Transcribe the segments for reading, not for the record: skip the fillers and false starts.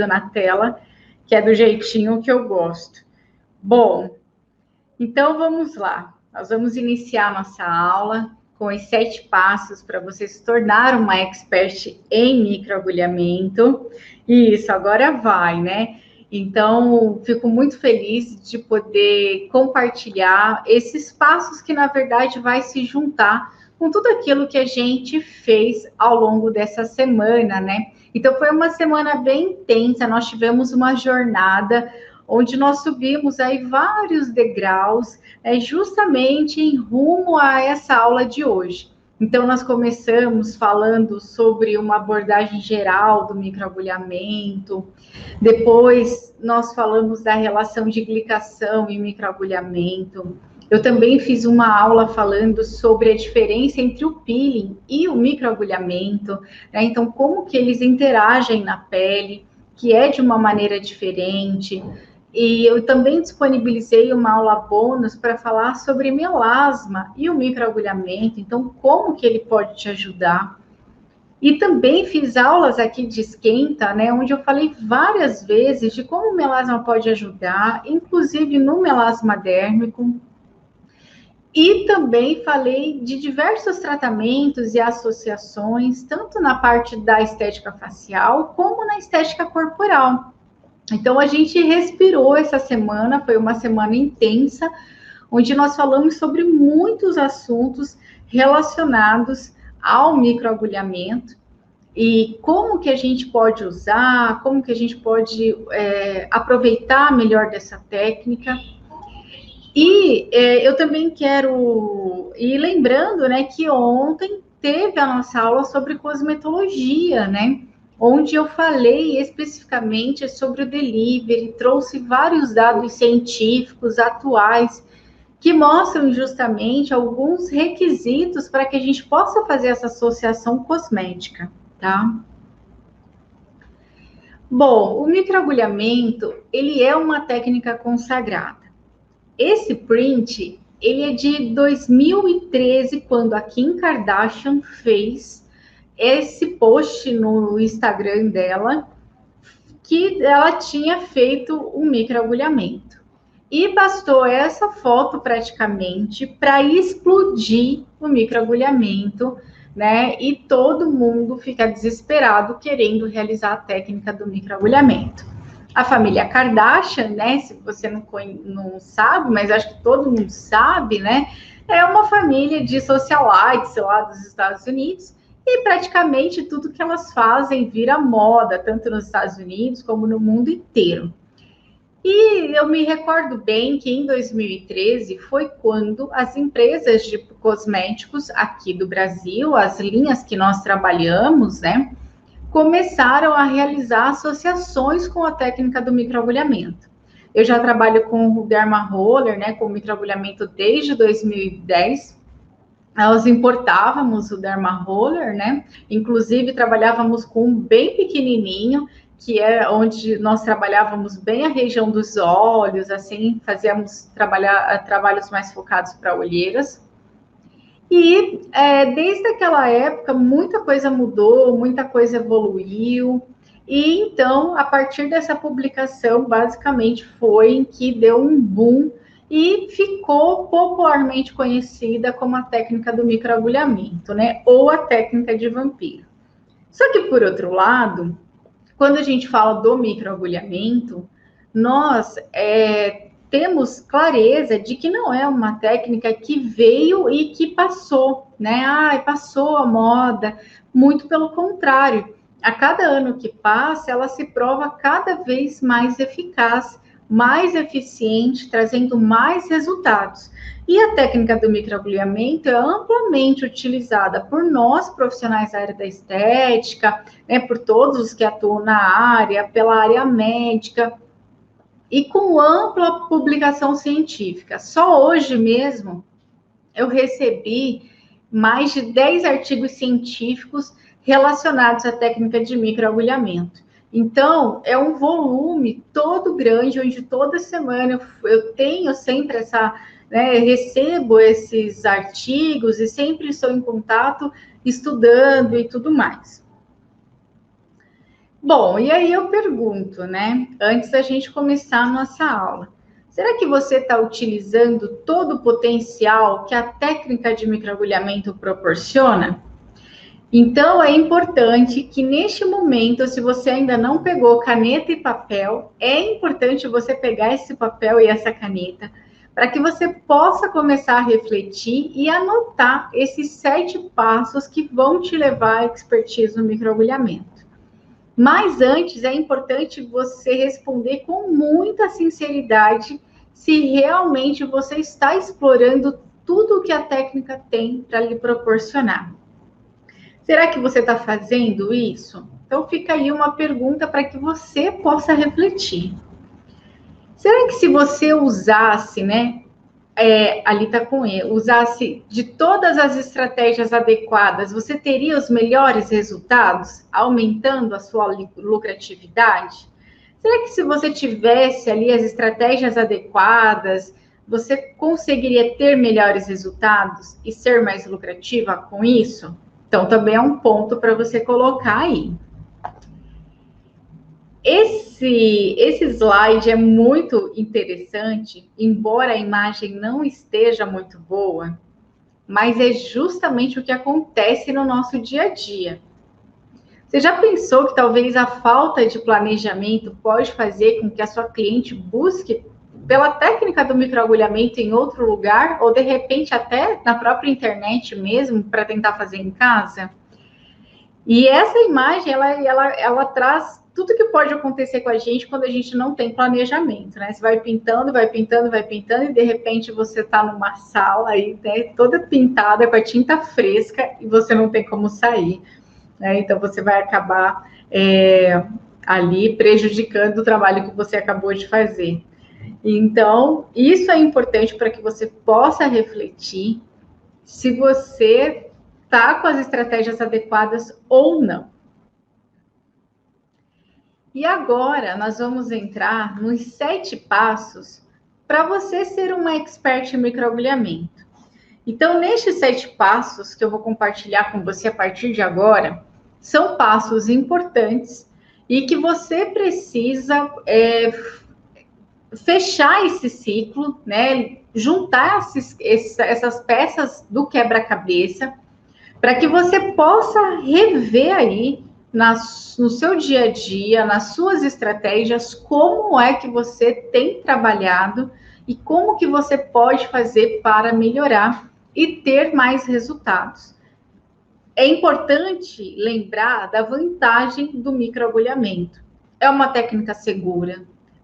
colorido na tela, que é do jeitinho que eu gosto. Bom, então vamos lá. Nós vamos iniciar nossa aula com os 7 passos para você se tornar uma expert em microagulhamento. Isso, agora vai, né? Então, fico muito feliz de poder compartilhar esses passos que, na verdade, vai se juntar com tudo aquilo que a gente fez ao longo dessa semana, né? Então, foi uma semana bem intensa, nós tivemos uma jornada onde nós subimos aí vários degraus, justamente em rumo a essa aula de hoje. Então, nós começamos falando sobre uma abordagem geral do microagulhamento, depois nós falamos da relação de glicação e microagulhamento. Eu também fiz uma aula falando sobre a diferença entre o peeling e o microagulhamento, né? Então, como que eles interagem na pele, que é de uma maneira diferente. E eu também disponibilizei uma aula bônus para falar sobre melasma e o microagulhamento, então como que ele pode te ajudar. E também fiz aulas aqui de esquenta, né, onde eu falei várias vezes de como o melasma pode ajudar, inclusive no melasma dérmico. E também falei de diversos tratamentos e associações, tanto na parte da estética facial, como na estética corporal. Então, a gente respirou essa semana, foi uma semana intensa, onde nós falamos sobre muitos assuntos relacionados ao microagulhamento e como que a gente pode usar, como que a gente pode aproveitar melhor dessa técnica. E eu também quero ir lembrando, né, que ontem teve a nossa aula sobre cosmetologia, né? Onde eu falei especificamente sobre o delivery, trouxe vários dados científicos atuais que mostram justamente alguns requisitos para que a gente possa fazer essa associação cosmética, tá? Bom, o microagulhamento, ele é uma técnica consagrada. Esse print, ele é de 2013, quando a Kim Kardashian fez esse post no Instagram dela, que ela tinha feito um microagulhamento. E bastou essa foto praticamente para explodir o microagulhamento, né? E todo mundo fica desesperado querendo realizar a técnica do microagulhamento. A família Kardashian, né? Se você não sabe, mas acho que todo mundo sabe, né? É uma família de socialites lá dos Estados Unidos. E praticamente tudo que elas fazem vira moda, tanto nos Estados Unidos como no mundo inteiro. E eu me recordo bem que em 2013 foi quando as empresas de cosméticos aqui do Brasil, as linhas que nós trabalhamos, né, começaram a realizar associações com a técnica do microagulhamento. Eu já trabalho com o Derma Roller, né, com microagulhamento desde 2010. Nós importávamos o Derma Roller, né? Inclusive, trabalhávamos com um bem pequenininho, que é onde nós trabalhávamos bem a região dos olhos, assim, fazíamos trabalhos mais focados para olheiras. E desde aquela época, muita coisa mudou, muita coisa evoluiu. E então, a partir dessa publicação, basicamente foi em que deu um boom e ficou popularmente conhecida como a técnica do microagulhamento, né? Ou a técnica de vampiro. Só que, por outro lado, quando a gente fala do microagulhamento, nós temos clareza de que não é uma técnica que veio e que passou, né? Passou a moda. Muito pelo contrário. A cada ano que passa, ela se prova cada vez mais eficaz, mais eficiente, trazendo mais resultados. E a técnica do microagulhamento é amplamente utilizada por nós, profissionais da área da estética, né, por todos os que atuam na área, pela área médica, e com ampla publicação científica. Só hoje mesmo eu recebi mais de 10 artigos científicos relacionados à técnica de microagulhamento. Então, é um volume todo grande, onde toda semana eu tenho sempre essa, né, recebo esses artigos e sempre estou em contato, estudando e tudo mais. Bom, e aí eu pergunto, né? Antes da gente começar a nossa aula, será que você está utilizando todo o potencial que a técnica de microagulhamento proporciona? Então, é importante que neste momento, se você ainda não pegou caneta e papel, é importante você pegar esse papel e essa caneta, para que você possa começar a refletir e anotar esses 7 passos que vão te levar à expertise no microagulhamento. Mas antes, é importante você responder com muita sinceridade se realmente você está explorando tudo o que a técnica tem para lhe proporcionar. Será que você está fazendo isso? Então fica aí uma pergunta para que você possa refletir. Será que se você usasse, né, ali está com ele, usasse de todas as estratégias adequadas, você teria os melhores resultados, aumentando a sua lucratividade? Será que se você tivesse ali as estratégias adequadas, você conseguiria ter melhores resultados e ser mais lucrativa com isso? Então, também é um ponto para você colocar aí. Esse slide é muito interessante, embora a imagem não esteja muito boa, mas é justamente o que acontece no nosso dia a dia. Você já pensou que talvez a falta de planejamento pode fazer com que a sua cliente busque pela técnica do microagulhamento em outro lugar, ou de repente até na própria internet mesmo, para tentar fazer em casa? E essa imagem, ela traz tudo que pode acontecer com a gente quando a gente não tem planejamento, né? Você vai pintando, vai pintando, vai pintando, e de repente você está numa sala aí, né, toda pintada com a tinta fresca e você não tem como sair, né? Então você vai acabar ali prejudicando o trabalho que você acabou de fazer. Então, isso é importante para que você possa refletir se você está com as estratégias adequadas ou não. E agora nós vamos entrar nos 7 passos para você ser uma expert em microagulhamento. Então, nestes 7 passos que eu vou compartilhar com você a partir de agora, são passos importantes e que você precisa fechar esse ciclo, né? Juntar essas peças do quebra-cabeça para que você possa rever aí no seu dia a dia, nas suas estratégias, como é que você tem trabalhado e como que você pode fazer para melhorar e ter mais resultados. É importante lembrar da vantagem do microagulhamento. É uma técnica segura,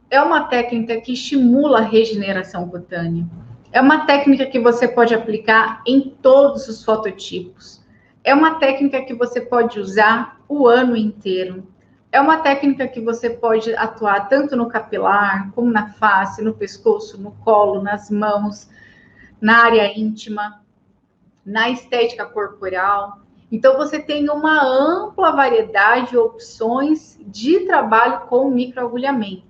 é uma técnica que estimula a regeneração cutânea, é uma técnica que você pode aplicar em todos os fototipos. É uma técnica que você pode usar o ano inteiro. É uma técnica que você pode atuar tanto no capilar, como na face, no pescoço, no colo, nas mãos, na área íntima, na estética corporal. Então, você tem uma ampla variedade de opções de trabalho com microagulhamento.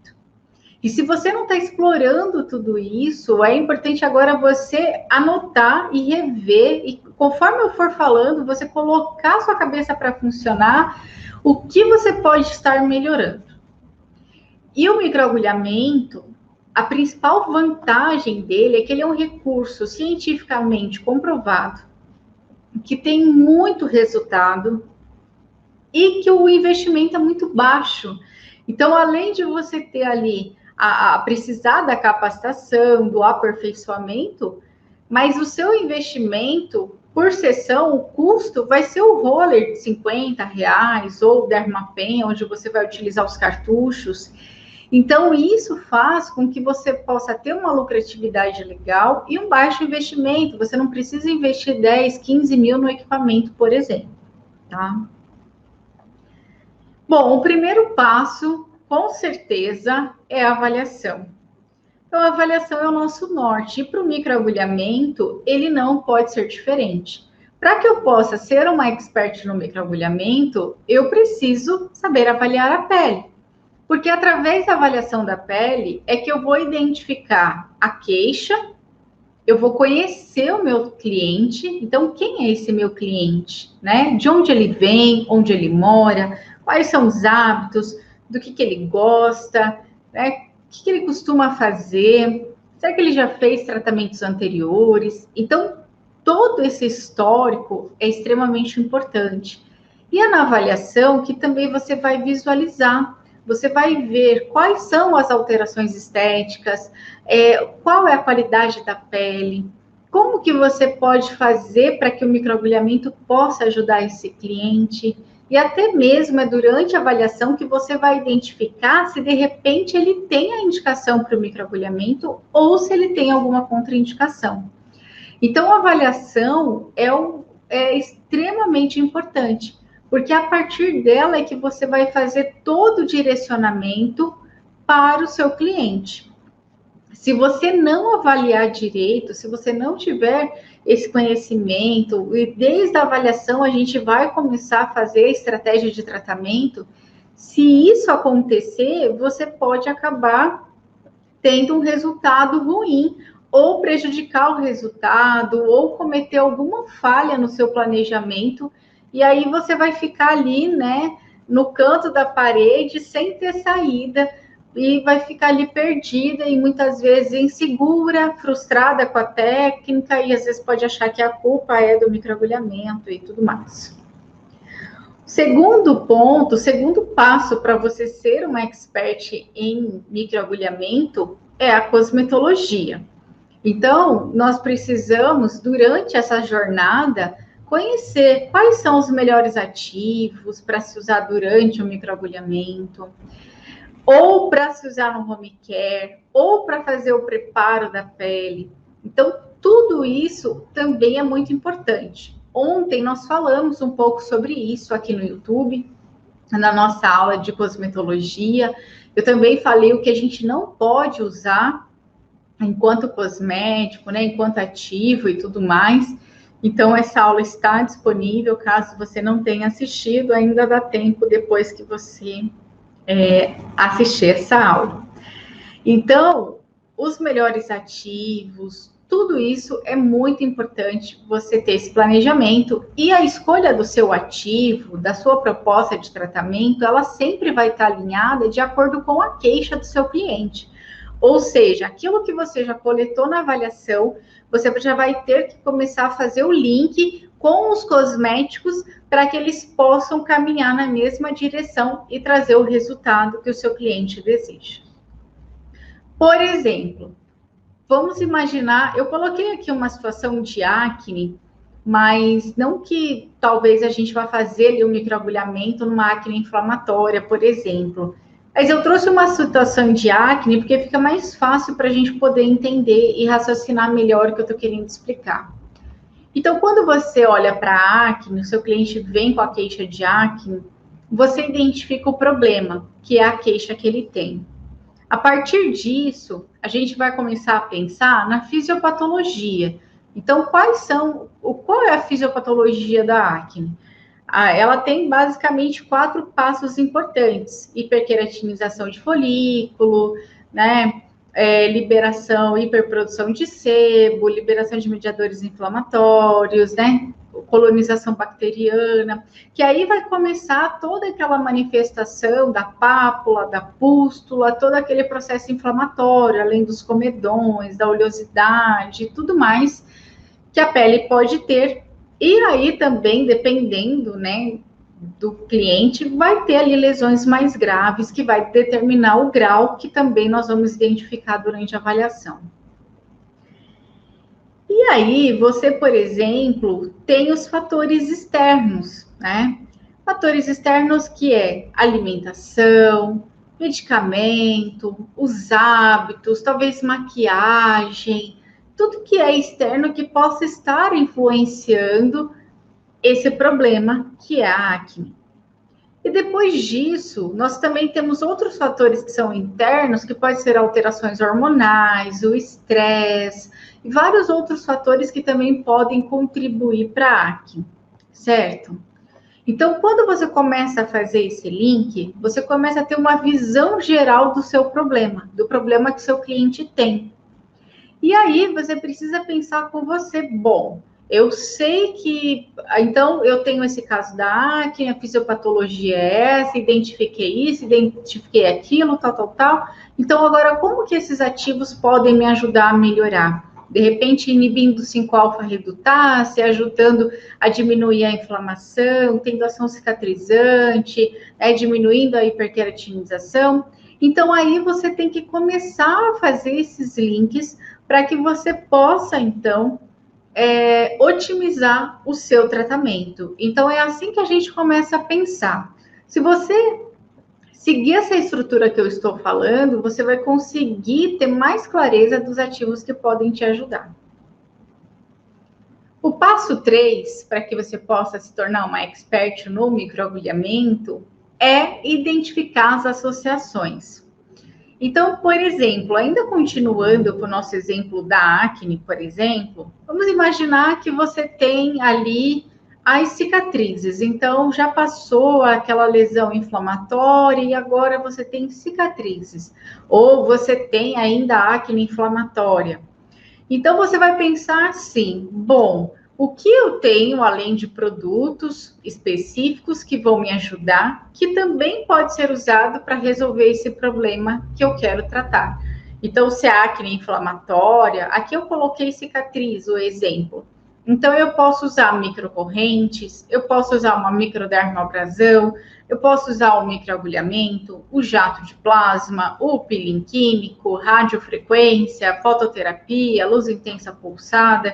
E se você não está explorando tudo isso, é importante agora você anotar e rever, e conforme eu for falando, você colocar sua cabeça para funcionar, o que você pode estar melhorando. E o microagulhamento, a principal vantagem dele é que ele é um recurso cientificamente comprovado, que tem muito resultado e que o investimento é muito baixo. Então, além de você ter ali a precisar da capacitação, do aperfeiçoamento, mas o seu investimento por sessão, o custo vai ser o roller de R$50 ou o Dermapen, onde você vai utilizar os cartuchos. Então, isso faz com que você possa ter uma lucratividade legal e um baixo investimento. Você não precisa investir 10, 15 mil no equipamento, por exemplo, tá? Bom, o primeiro passo, com certeza, é a avaliação. Então, a avaliação é o nosso norte. E para o microagulhamento, ele não pode ser diferente. Para que eu possa ser uma expert no microagulhamento, eu preciso saber avaliar a pele. Porque através da avaliação da pele é que eu vou identificar a queixa, eu vou conhecer o meu cliente. Então, quem é esse meu cliente, né? De onde ele vem, onde ele mora, quais são os hábitos, do que ele gosta, né? O que ele costuma fazer, será que ele já fez tratamentos anteriores? Então, todo esse histórico é extremamente importante. E na avaliação, que também você vai visualizar, você vai ver quais são as alterações estéticas, qual é a qualidade da pele, como que você pode fazer para que o microagulhamento possa ajudar esse cliente, e até mesmo é durante a avaliação que você vai identificar se de repente ele tem a indicação para o microagulhamento ou se ele tem alguma contraindicação. Então, a avaliação é extremamente importante, porque a partir dela é que você vai fazer todo o direcionamento para o seu cliente. Se você não avaliar direito, se você não tiver esse conhecimento, e desde a avaliação a gente vai começar a fazer a estratégia de tratamento, se isso acontecer, você pode acabar tendo um resultado ruim, ou prejudicar o resultado, ou cometer alguma falha no seu planejamento, e aí você vai ficar ali, né, no canto da parede, sem ter saída, e vai ficar ali perdida e muitas vezes insegura, frustrada com a técnica, e às vezes pode achar que a culpa é do microagulhamento e tudo mais. Segundo ponto, segundo passo para você ser uma expert em microagulhamento é a cosmetologia. Então, nós precisamos, durante essa jornada, conhecer quais são os melhores ativos para se usar durante o microagulhamento, ou para se usar no home care, ou para fazer o preparo da pele. Então, tudo isso também é muito importante. Ontem nós falamos um pouco sobre isso aqui no YouTube, na nossa aula de cosmetologia. Eu também falei o que a gente não pode usar enquanto cosmético, né, enquanto ativo e tudo mais. Então, essa aula está disponível, caso você não tenha assistido, ainda dá tempo depois que você assistir essa aula. Então, os melhores ativos, tudo isso é muito importante você ter esse planejamento, e a escolha do seu ativo, da sua proposta de tratamento, ela sempre vai estar alinhada de acordo com a queixa do seu cliente. Ou seja, aquilo que você já coletou na avaliação, você já vai ter que começar a fazer o link com os cosméticos para que eles possam caminhar na mesma direção e trazer o resultado que o seu cliente deseja. Por exemplo, vamos imaginar, eu coloquei aqui uma situação de acne, mas não que talvez a gente vá fazer ali um microagulhamento numa acne inflamatória, por exemplo. Mas eu trouxe uma situação de acne porque fica mais fácil para a gente poder entender e raciocinar melhor o que eu estou querendo explicar. Então, quando você olha para a acne, o seu cliente vem com a queixa de acne, você identifica o problema, que é a queixa que ele tem. A partir disso, a gente vai começar a pensar na fisiopatologia. Então, qual é a fisiopatologia da acne? Ela tem basicamente 4 passos importantes: hiperqueratinização de folículo, né? Liberação, hiperprodução de sebo, liberação de mediadores inflamatórios, né? Colonização bacteriana, que aí vai começar toda aquela manifestação da pápula, da pústula, todo aquele processo inflamatório, além dos comedões, da oleosidade e tudo mais que a pele pode ter. E aí também, dependendo, né, do cliente, vai ter ali lesões mais graves, que vai determinar o grau, que também nós vamos identificar durante a avaliação. E aí, você, por exemplo, tem os fatores externos, né? Fatores externos que é alimentação, medicamento, os hábitos, talvez maquiagem, tudo que é externo que possa estar influenciando esse problema que é a acne. E depois disso, nós também temos outros fatores que são internos, que podem ser alterações hormonais, o estresse, e vários outros fatores que também podem contribuir para a acne, certo? Então, quando você começa a fazer esse link, você começa a ter uma visão geral do seu problema, do problema que o seu cliente tem. E aí, você precisa pensar com você, bom, Eu sei que, então, eu tenho esse caso da acne, a fisiopatologia é essa, identifiquei isso, identifiquei aquilo, tal, tal, tal. Então, agora, como que esses ativos podem me ajudar a melhorar? De repente, inibindo 5-alfa-redutase, ajudando a diminuir a inflamação, tendo ação cicatrizante, diminuindo a hiperqueratinização. Então, aí você tem que começar a fazer esses links para que você possa, então, otimizar o seu tratamento. Então, é assim que a gente começa a pensar. Se você seguir essa estrutura que eu estou falando, você vai conseguir ter mais clareza dos ativos que podem te ajudar. O passo 3, para que você possa se tornar uma expert no microagulhamento, é identificar as associações. Então, por exemplo, ainda continuando com o nosso exemplo da acne, por exemplo, vamos imaginar que você tem ali as cicatrizes. Então, já passou aquela lesão inflamatória e agora você tem cicatrizes. Ou você tem ainda acne inflamatória. Então, você vai pensar assim, bom, o que eu tenho além de produtos específicos que vão me ajudar, que também pode ser usado para resolver esse problema que eu quero tratar. Então, se a acne inflamatória, aqui eu coloquei cicatriz, o exemplo. Então, eu posso usar microcorrentes, eu posso usar uma microdermoabrasão, eu posso usar o microagulhamento, o jato de plasma, o peeling químico, radiofrequência, fototerapia, luz intensa pulsada.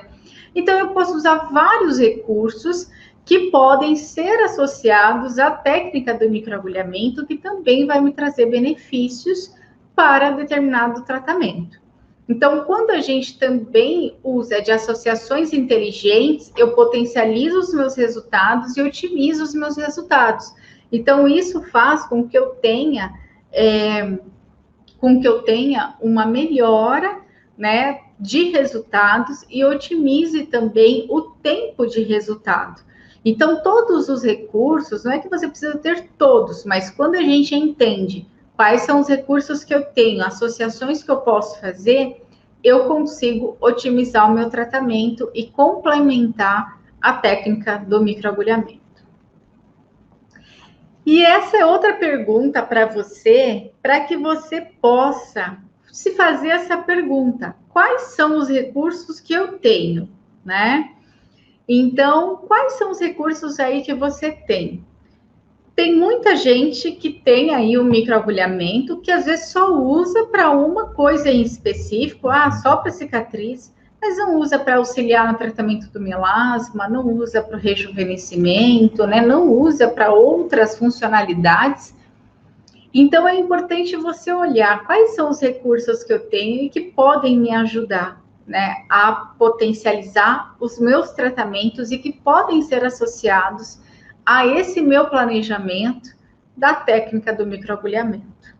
Então, eu posso usar vários recursos que podem ser associados à técnica do microagulhamento, que também vai me trazer benefícios para determinado tratamento. Então, quando a gente também usa de associações inteligentes, eu potencializo os meus resultados e otimizo os meus resultados. Então, isso faz com que eu tenha, uma melhora, né, de resultados e otimize também o tempo de resultado. Então, todos os recursos, não é que você precisa ter todos, mas quando a gente entende quais são os recursos que eu tenho, associações que eu posso fazer, eu consigo otimizar o meu tratamento e complementar a técnica do microagulhamento. E essa é outra pergunta para você, para que você possa se fazer essa pergunta: quais são os recursos que eu tenho, né? Então, quais são os recursos aí que você tem? Tem muita gente que tem aí o microagulhamento que às vezes só usa para uma coisa em específico, só para cicatriz, mas não usa para auxiliar no tratamento do melasma, não usa para o rejuvenescimento, né? Não usa para outras funcionalidades. Então, é importante você olhar quais são os recursos que eu tenho e que podem me ajudar, né, a potencializar os meus tratamentos e que podem ser associados a esse meu planejamento da técnica do microagulhamento.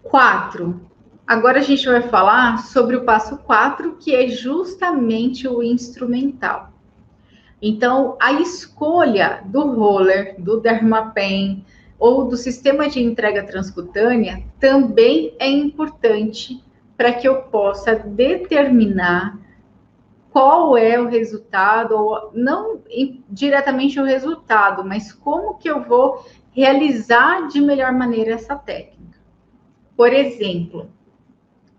4. Agora a gente vai falar sobre o passo 4, que é justamente o instrumental. Então, a escolha do roller, do Dermapen ou do sistema de entrega transcutânea também é importante para que eu possa determinar qual é o resultado, ou não diretamente o resultado, mas como que eu vou realizar de melhor maneira essa técnica. Por exemplo,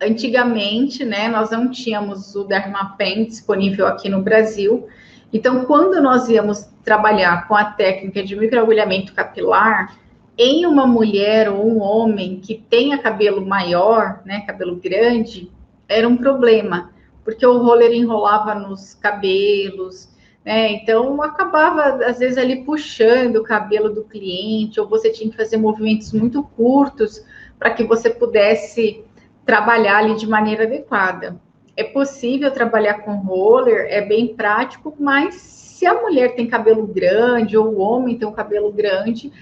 antigamente, né, nós não tínhamos o Dermapen disponível aqui no Brasil. Então, quando nós íamos trabalhar com a técnica de microagulhamento capilar em uma mulher ou um homem que tenha cabelo maior, né, cabelo grande, era um problema, porque o roller enrolava nos cabelos, né? Então acabava às vezes ali puxando o cabelo do cliente, ou você tinha que fazer movimentos muito curtos para que você pudesse trabalhar ali de maneira adequada. É possível trabalhar com roller, é bem prático, mas se a mulher tem cabelo grande ou o homem tem um cabelo grande,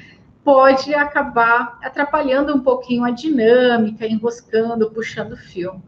pode acabar atrapalhando um pouquinho a dinâmica, enroscando, puxando fio.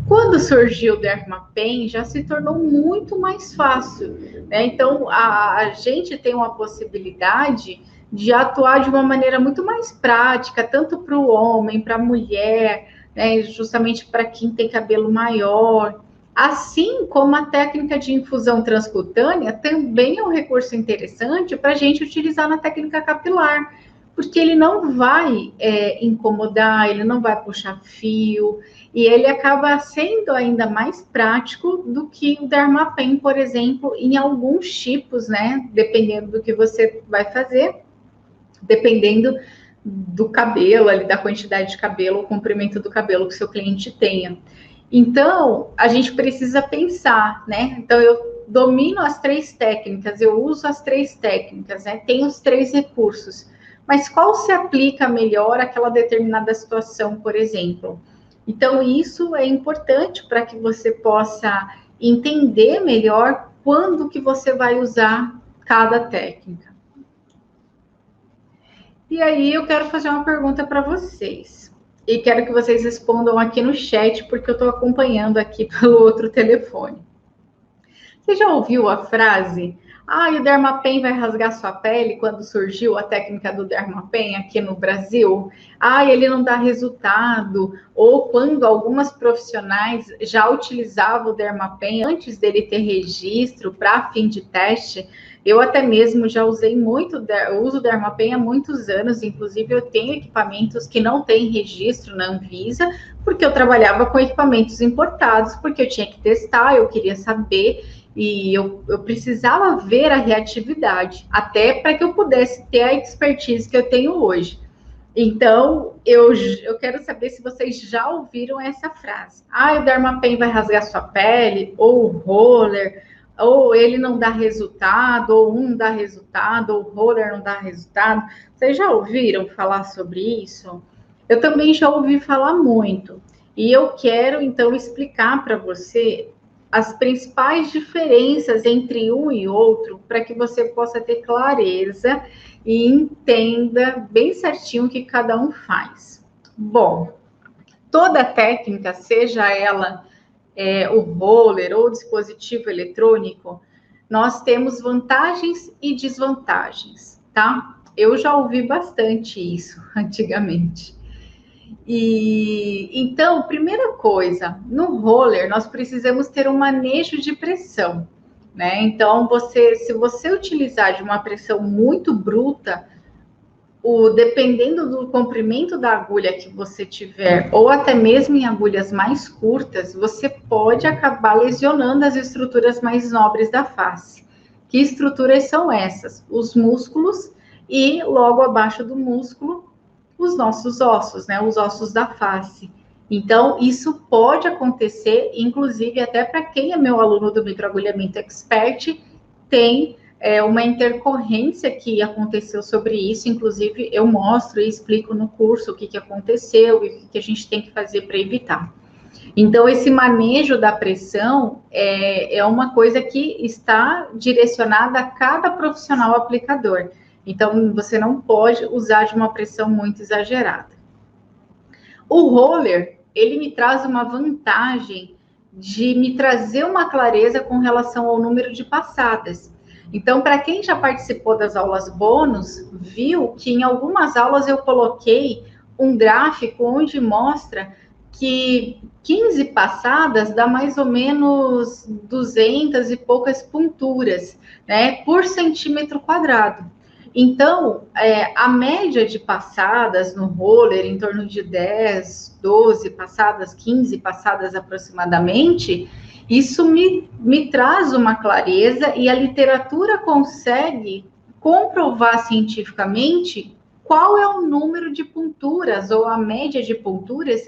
Quando surgiu o Dermapen, já se tornou muito mais fácil, né? Então, a gente tem uma possibilidade de atuar de uma maneira muito mais prática, tanto para o homem, para a mulher, né? Justamente para quem tem cabelo maior. Assim como a técnica de infusão transcutânea também é um recurso interessante para a gente utilizar na técnica capilar, porque ele não vai incomodar, ele não vai puxar fio, e ele acaba sendo ainda mais prático do que o Dermapen, por exemplo, em alguns tipos, né? Dependendo do que você vai fazer, dependendo do cabelo, ali, da quantidade de cabelo, o comprimento do cabelo que o seu cliente tenha. Então, a gente precisa pensar, né? Então, eu domino as 3 técnicas, eu uso as 3 técnicas, né? Tenho os 3 recursos. Mas qual se aplica melhor àquela determinada situação, por exemplo? Então, isso é importante para que você possa entender melhor quando que você vai usar cada técnica. E aí, eu quero fazer uma pergunta para vocês. E quero que vocês respondam aqui no chat, porque eu estou acompanhando aqui pelo outro telefone. Você já ouviu a frase: ah, o Dermapen vai rasgar sua pele, quando surgiu a técnica do Dermapen aqui no Brasil? Ah, ele não dá resultado. Ou quando algumas profissionais já utilizavam o Dermapen antes dele ter registro para fim de teste. Eu até mesmo já usei muito, eu uso o Dermapen há muitos anos, inclusive eu tenho equipamentos que não têm registro na Anvisa, porque eu trabalhava com equipamentos importados, porque eu tinha que testar, eu queria saber, e eu precisava ver a reatividade, até para que eu pudesse ter a expertise que eu tenho hoje. Então, eu quero saber se vocês já ouviram essa frase. Ah, o Dermapen vai rasgar sua pele, ou o roller, ou ele não dá resultado, ou um dá resultado, ou o roller não dá resultado. Vocês já ouviram falar sobre isso? Eu também já ouvi falar muito. E eu quero, então, explicar para você as principais diferenças entre um e outro, para que você possa ter clareza e entenda bem certinho o que cada um faz. Bom, toda técnica, seja ela o roller ou o dispositivo eletrônico, nós temos vantagens e desvantagens, tá? Eu já ouvi bastante isso antigamente. E então, primeira coisa, no roller nós precisamos ter um manejo de pressão, né? Então, se você utilizar de uma pressão muito bruta, dependendo do comprimento da agulha que você tiver, ou até mesmo em agulhas mais curtas, você pode acabar lesionando as estruturas mais nobres da face. Que estruturas são essas? Os músculos e logo abaixo do músculo, os nossos ossos, né? Os ossos da face. Então, isso pode acontecer, inclusive até para quem é meu aluno do microagulhamento expert, tem uma intercorrência que aconteceu sobre isso, inclusive eu mostro e explico no curso o que aconteceu e o que a gente tem que fazer para evitar. Então, esse manejo da pressão é uma coisa que está direcionada a cada profissional aplicador. Então, você não pode usar de uma pressão muito exagerada. O roller, ele me traz uma vantagem de me trazer uma clareza com relação ao número de passadas. Então, para quem já participou das aulas bônus, viu que em algumas aulas eu coloquei um gráfico onde mostra que 15 passadas dá mais ou menos 200 e poucas ponturas, né, por centímetro quadrado. Então, a média de passadas no roller, em torno de 10, 12 passadas, 15 passadas aproximadamente, isso me traz uma clareza e a literatura consegue comprovar cientificamente qual é o número de ponturas ou a média de ponturas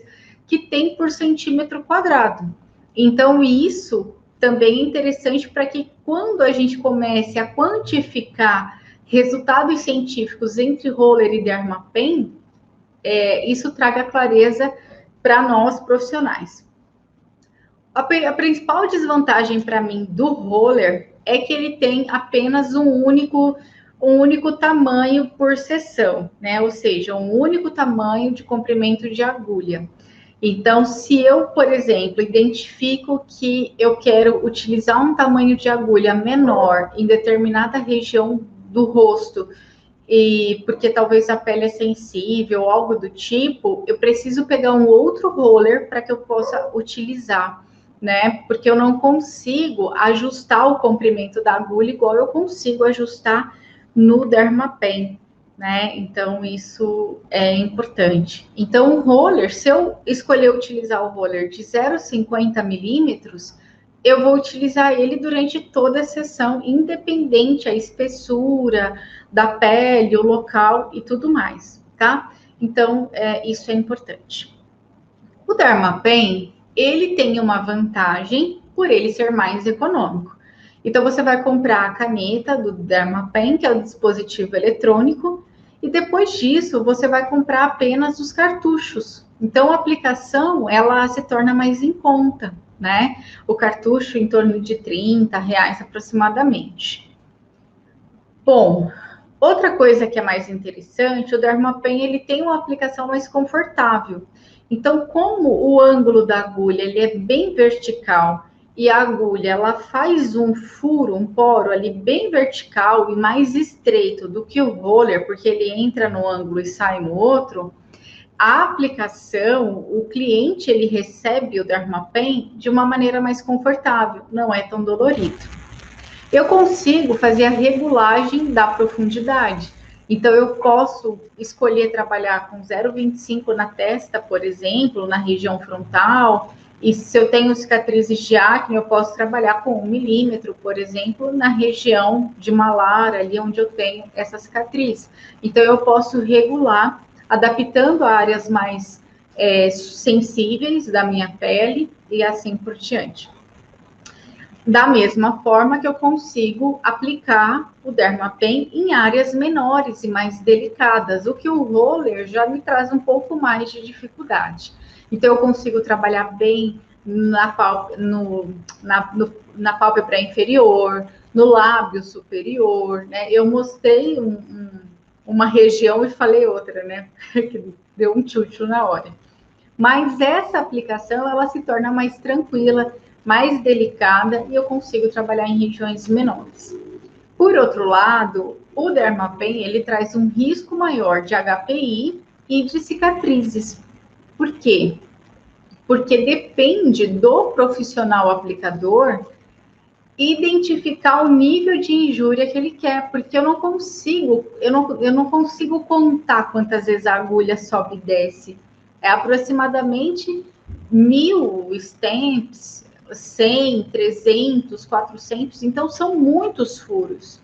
que tem por centímetro quadrado. Então, isso também é interessante para que quando a gente comece a quantificar resultados científicos entre roller e Dermapen, isso traga clareza para nós profissionais. A principal desvantagem para mim do roller é que ele tem apenas um único tamanho por sessão, né? Ou seja, um único tamanho de comprimento de agulha. Então, se eu, por exemplo, identifico que eu quero utilizar um tamanho de agulha menor em determinada região do rosto, e porque talvez a pele é sensível ou algo do tipo, eu preciso pegar um outro roller para que eu possa utilizar, né? Porque eu não consigo ajustar o comprimento da agulha igual eu consigo ajustar no Dermapen, né? Então, isso é importante. Então, o roller, se eu escolher utilizar o roller de 0,50 milímetros, eu vou utilizar ele durante toda a sessão, independente a espessura da pele, o local e tudo mais, tá? Então, isso é importante. O Dermapen, ele tem uma vantagem por ele ser mais econômico. Então, você vai comprar a caneta do Dermapen, que é o dispositivo eletrônico, e depois disso, você vai comprar apenas os cartuchos. Então, a aplicação, ela se torna mais em conta, né? O cartucho em torno de R$ 30 aproximadamente. Bom, outra coisa que é mais interessante, o Dermapen, ele tem uma aplicação mais confortável. Então, como o ângulo da agulha ele é bem vertical e a agulha ela faz um furo, um poro ali bem vertical e mais estreito do que o roller, porque ele entra no ângulo e sai no outro, a aplicação, o cliente ele recebe o Dermapen de uma maneira mais confortável, não é tão dolorido. Eu consigo fazer a regulagem da profundidade. Então, eu posso escolher trabalhar com 0,25 na testa, por exemplo, na região frontal. E se eu tenho cicatrizes de acne, eu posso trabalhar com 1 milímetro, por exemplo, na região de malar, ali onde eu tenho essa cicatriz. Então, eu posso regular, adaptando a áreas mais sensíveis da minha pele e assim por diante. Da mesma forma que eu consigo aplicar o Dermapen em áreas menores e mais delicadas, o que o roller já me traz um pouco mais de dificuldade. Então, eu consigo trabalhar bem na pálpebra inferior, no lábio superior, né? Eu mostrei uma região e falei outra, né? Que deu um tchutchu na hora. Mas essa aplicação, ela se torna mais tranquila, mais delicada e eu consigo trabalhar em regiões menores. Por outro lado, o Dermapen, ele traz um risco maior de HPI e de cicatrizes. Por quê? Porque depende do profissional aplicador identificar o nível de injúria que ele quer, porque eu não consigo contar quantas vezes a agulha sobe e desce. É aproximadamente 1.000 stents, 100, 300, 400, então são muitos furos.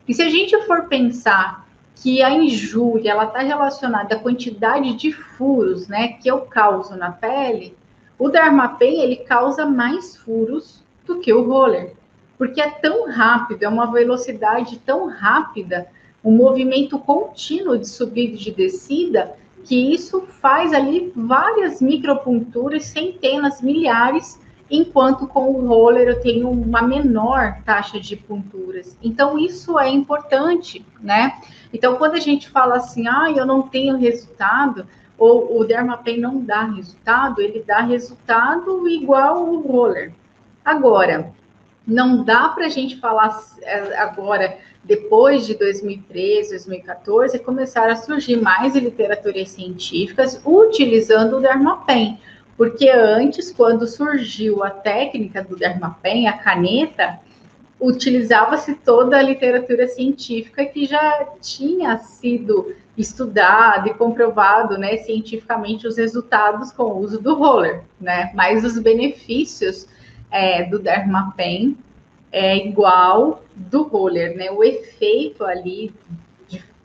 E se a gente for pensar que a injúria ela está relacionada à quantidade de furos, né, que eu causo na pele, o Dermapen ele causa mais furos do que o roller, porque é tão rápido, é uma velocidade tão rápida, um movimento contínuo de subida e de descida, que isso faz ali várias microponturas, centenas, milhares, enquanto com o roller eu tenho uma menor taxa de ponturas. Então, isso é importante, né? Então, quando a gente fala assim, eu não tenho resultado, ou o Dermapen não dá resultado, ele dá resultado igual o roller. Agora, não dá para a gente falar agora, depois de 2013, 2014, começaram a surgir mais literaturas científicas utilizando o Dermapen. Porque antes, quando surgiu a técnica do Dermapen, a caneta, utilizava-se toda a literatura científica que já tinha sido estudado e comprovado, né, cientificamente os resultados com o uso do roller, né? Mas os benefícios do Dermapen é igual do roller, né? O efeito ali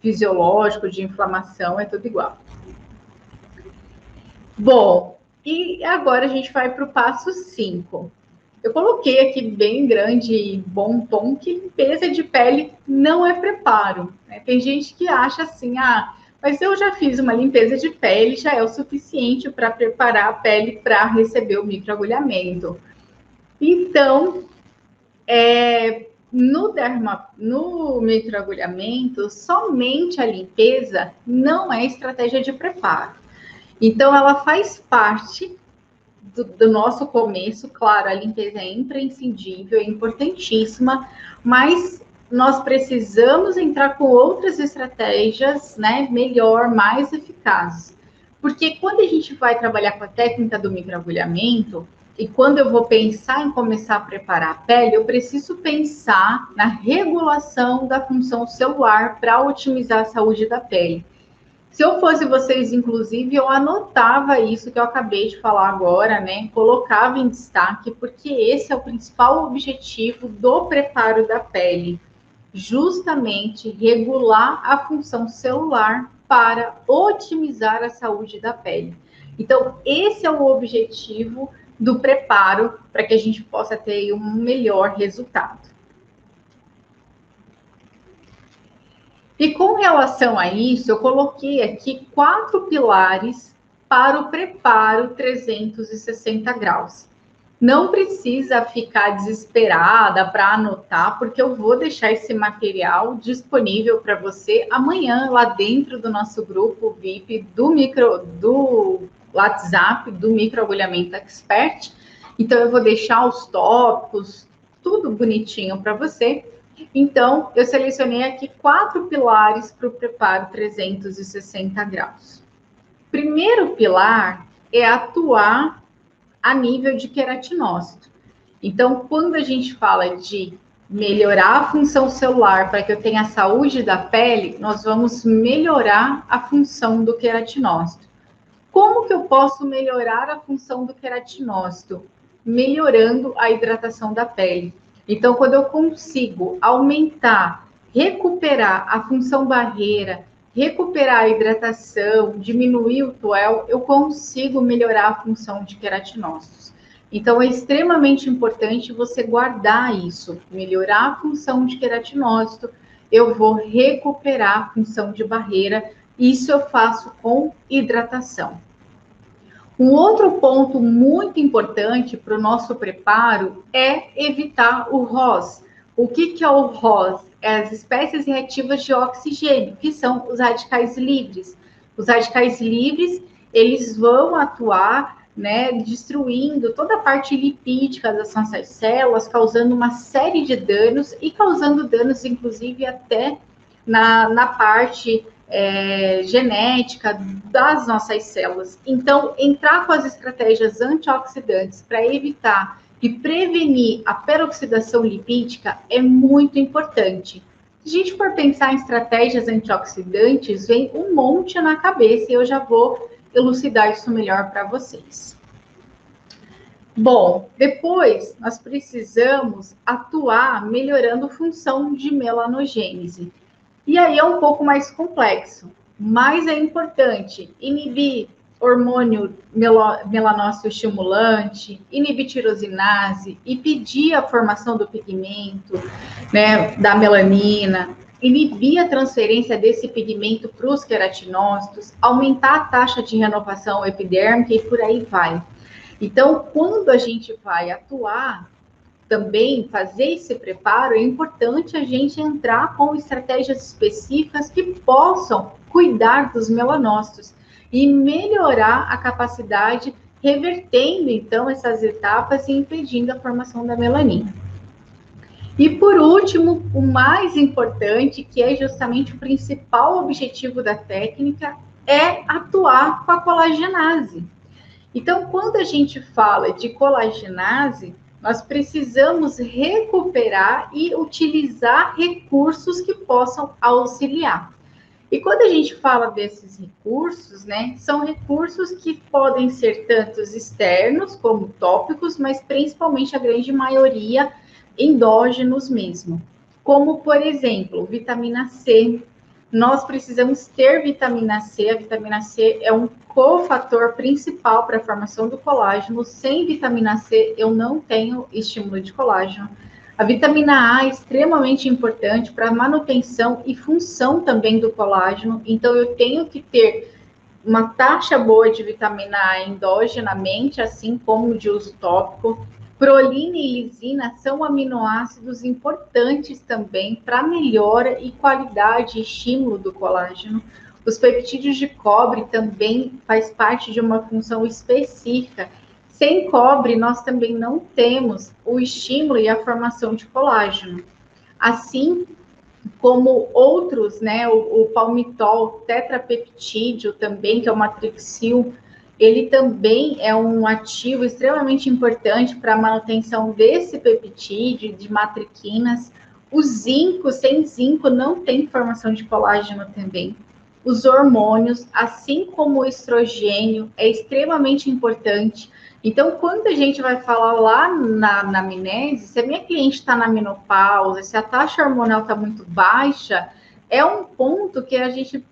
fisiológico de inflamação é tudo igual. Bom, e agora a gente vai para o passo 5. Eu coloquei aqui bem grande e bom tom que limpeza de pele não é preparo. Né? Tem gente que acha assim, mas eu já fiz uma limpeza de pele, já é o suficiente para preparar a pele para receber o microagulhamento. Então, no microagulhamento, somente a limpeza não é estratégia de preparo. Então, ela faz parte do nosso começo. Claro, a limpeza é imprescindível, é importantíssima, mas nós precisamos entrar com outras estratégias, né, melhor, mais eficazes. Porque quando a gente vai trabalhar com a técnica do microagulhamento, e quando eu vou pensar em começar a preparar a pele, eu preciso pensar na regulação da função celular para otimizar a saúde da pele. Se eu fosse vocês, inclusive, eu anotava isso que eu acabei de falar agora, né? Colocava em destaque, porque esse é o principal objetivo do preparo da pele, justamente regular a função celular para otimizar a saúde da pele. Então, esse é o objetivo do preparo para que a gente possa ter um melhor resultado. E com relação a isso, eu coloquei aqui 4 pilares para o preparo 360 graus. Não precisa ficar desesperada para anotar, porque eu vou deixar esse material disponível para você amanhã lá dentro do nosso grupo VIP do WhatsApp, do Microagulhamento Expert. Então, eu vou deixar os tópicos, tudo bonitinho para você. Então, eu selecionei aqui 4 pilares para o preparo 360 graus. Primeiro pilar é atuar a nível de queratinócito. Então, quando a gente fala de melhorar a função celular para que eu tenha a saúde da pele, nós vamos melhorar a função do queratinócito. Como que eu posso melhorar a função do queratinócito? Melhorando a hidratação da pele. Então, quando eu consigo aumentar, recuperar a função barreira, recuperar a hidratação, diminuir o TOEL, eu consigo melhorar a função de queratinócitos. Então, é extremamente importante você guardar isso, melhorar a função de queratinócito, eu vou recuperar a função de barreira, isso eu faço com hidratação. Um outro ponto muito importante para o nosso preparo é evitar o ROS. O que é o ROS? É as espécies reativas de oxigênio, que são os radicais livres. Os radicais livres, eles vão atuar, né, destruindo toda a parte lipídica das nossas células, causando uma série de danos e causando danos, inclusive, até na parte genética das nossas células. Então, entrar com as estratégias antioxidantes para evitar e prevenir a peroxidação lipídica é muito importante. Se a gente for pensar em estratégias antioxidantes, vem um monte na cabeça e eu já vou elucidar isso melhor para vocês. Bom, depois nós precisamos atuar melhorando a função de melanogênese. E aí é um pouco mais complexo, mas é importante inibir hormônio melanócito estimulante, inibir tirosinase, impedir a formação do pigmento, né, da melanina, inibir a transferência desse pigmento para os queratinócitos, aumentar a taxa de renovação epidérmica e por aí vai. Então, quando a gente vai atuar, também fazer esse preparo, é importante a gente entrar com estratégias específicas que possam cuidar dos melanócitos e melhorar a capacidade, revertendo, então, essas etapas e impedindo a formação da melanina. E, por último, o mais importante, que é justamente o principal objetivo da técnica, é atuar com a colagenase. Então, quando a gente fala de colagenase, nós precisamos recuperar e utilizar recursos que possam auxiliar. E quando a gente fala desses recursos, né, são recursos que podem ser tanto externos como tópicos, mas principalmente a grande maioria endógenos mesmo. Como, por exemplo, vitamina C. Nós precisamos ter vitamina C. A vitamina C é um cofator principal para a formação do colágeno. Sem vitamina C, eu não tenho estímulo de colágeno. A vitamina A é extremamente importante para a manutenção e função também do colágeno. Então, eu tenho que ter uma taxa boa de vitamina A endogenamente, assim como de uso tópico. Prolina e lisina são aminoácidos importantes também para melhora e qualidade e estímulo do colágeno. Os peptídeos de cobre também faz parte de uma função específica. Sem cobre, nós também não temos o estímulo e a formação de colágeno. Assim como outros, né, o palmitol, tetrapeptídeo também, que é o matrixil, ele também é um ativo extremamente importante para a manutenção desse peptídeo, de matriquinas. O zinco, sem zinco, não tem formação de colágeno também. Os hormônios, assim como o estrogênio, é extremamente importante. Então, quando a gente vai falar lá na anamnese, se a minha cliente está na menopausa, se a taxa hormonal está muito baixa, é um ponto que a gente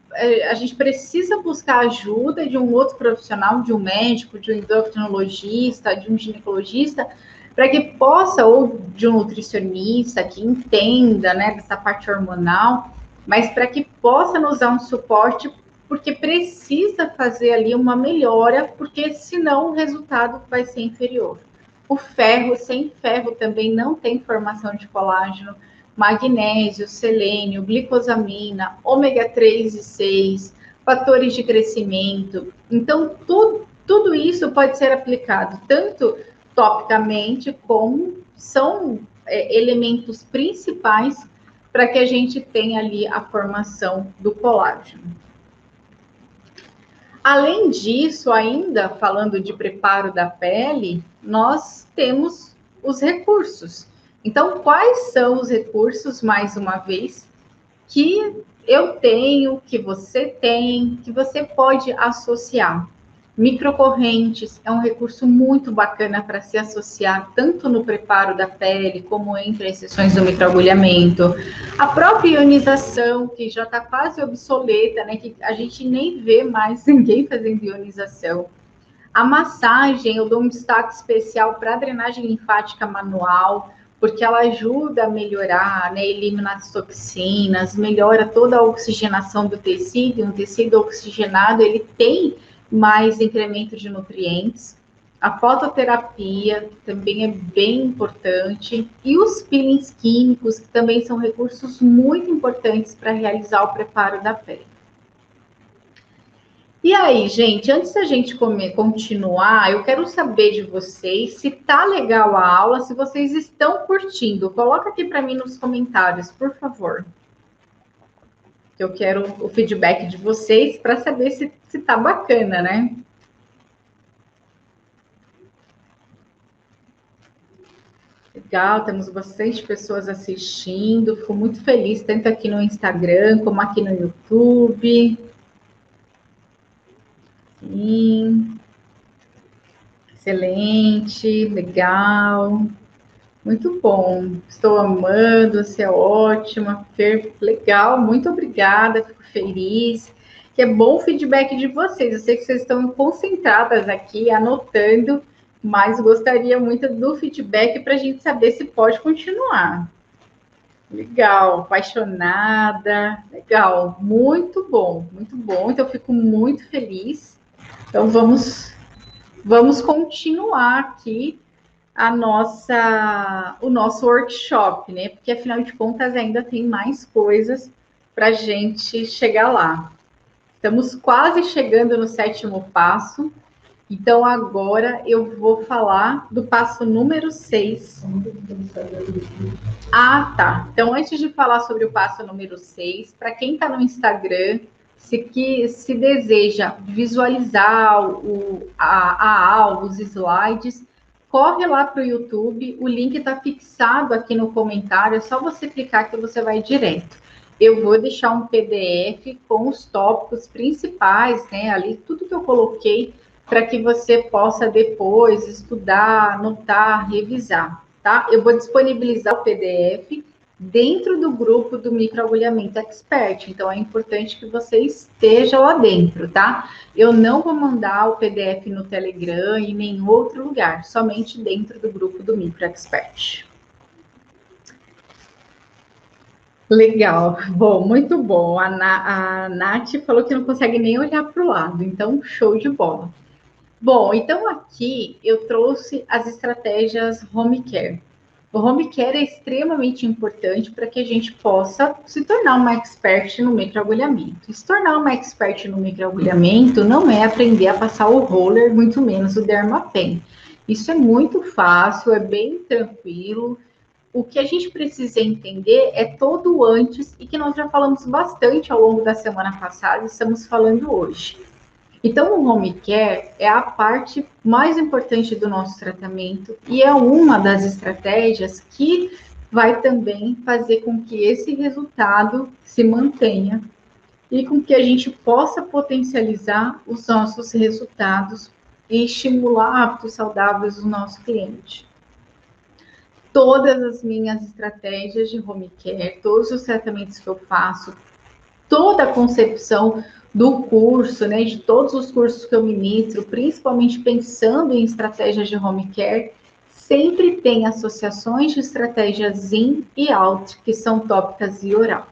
precisa buscar ajuda de um outro profissional, de um médico, de um endocrinologista, de um ginecologista, para que possa, ou de um nutricionista que entenda, né, dessa parte hormonal, mas para que possa nos dar um suporte, porque precisa fazer ali uma melhora, porque senão o resultado vai ser inferior. O ferro, sem ferro também não tem formação de colágeno, magnésio, selênio, glicosamina, ômega 3 e 6, fatores de crescimento. Então, tudo isso pode ser aplicado tanto topicamente, como são elementos principais para que a gente tenha ali a formação do colágeno. Além disso, ainda falando de preparo da pele, nós temos os recursos. Então, quais são os recursos, mais uma vez, que eu tenho, que você tem, que você pode associar? Microcorrentes é um recurso muito bacana para se associar tanto no preparo da pele como entre as sessões do microagulhamento. A própria ionização, que já está quase obsoleta, né? Que a gente nem vê mais ninguém fazendo ionização. A massagem, eu dou um destaque especial para a drenagem linfática manual, porque ela ajuda a melhorar, né, eliminar as toxinas, melhora toda a oxigenação do tecido, e um tecido oxigenado, ele tem mais incremento de nutrientes. A fototerapia também é bem importante, e os peelings químicos, que também são recursos muito importantes para realizar o preparo da pele. E aí, gente, antes da gente continuar, eu quero saber de vocês se tá legal a aula, se vocês estão curtindo. Coloca aqui para mim nos comentários, por favor. Eu quero o feedback de vocês para saber se tá bacana, né? Legal, temos bastante pessoas assistindo. Fico muito feliz, tanto aqui no Instagram como aqui no YouTube. Sim. Excelente, legal. Muito bom. Estou amando, você é ótima. Legal, muito obrigada, fico feliz. Que é bom o feedback de vocês. Eu sei que vocês estão concentradas aqui, anotando, mas gostaria muito do feedback para a gente saber se pode continuar. Legal, apaixonada, legal, muito bom, muito bom. Então, eu fico muito feliz. Então, vamos continuar aqui o nosso workshop, né? Porque, afinal de contas, ainda tem mais coisas para a gente chegar lá. Estamos quase chegando no 7º passo. Então, agora eu vou falar do passo número 6. Ah, tá. Então, antes de falar sobre o passo número 6, para quem está no Instagram, se deseja visualizar a aula, os slides, corre lá para o YouTube, o link está fixado aqui no comentário, é só você clicar que você vai direto. Eu vou deixar um PDF com os tópicos principais, né? Ali, tudo que eu coloquei, para que você possa depois estudar, anotar, revisar, tá? Eu vou disponibilizar o PDF dentro do grupo do Microagulhamento Expert, então é importante que você esteja lá dentro, tá? Eu não vou mandar o PDF no Telegram e nem em outro lugar, somente dentro do grupo do Micro Expert. Legal, bom, muito bom. A Nath falou que não consegue nem olhar para o lado, então show de bola. Bom, então aqui eu trouxe as estratégias home care. O home care é extremamente importante para que a gente possa se tornar uma expert no microagulhamento. Se tornar uma expert no microagulhamento não é aprender a passar o roller, muito menos o Dermapen. Isso é muito fácil, é bem tranquilo. O que a gente precisa entender é todo o antes, e que nós já falamos bastante ao longo da semana passada e estamos falando hoje. Então, o home care é a parte mais importante do nosso tratamento e é uma das estratégias que vai também fazer com que esse resultado se mantenha e com que a gente possa potencializar os nossos resultados e estimular hábitos saudáveis do nosso cliente. Todas as minhas estratégias de home care, todos os tratamentos que eu faço, toda a concepção do curso, né, de todos os cursos que eu ministro, principalmente pensando em estratégias de home care, sempre tem associações de estratégias in e out, que são tópicas e oral.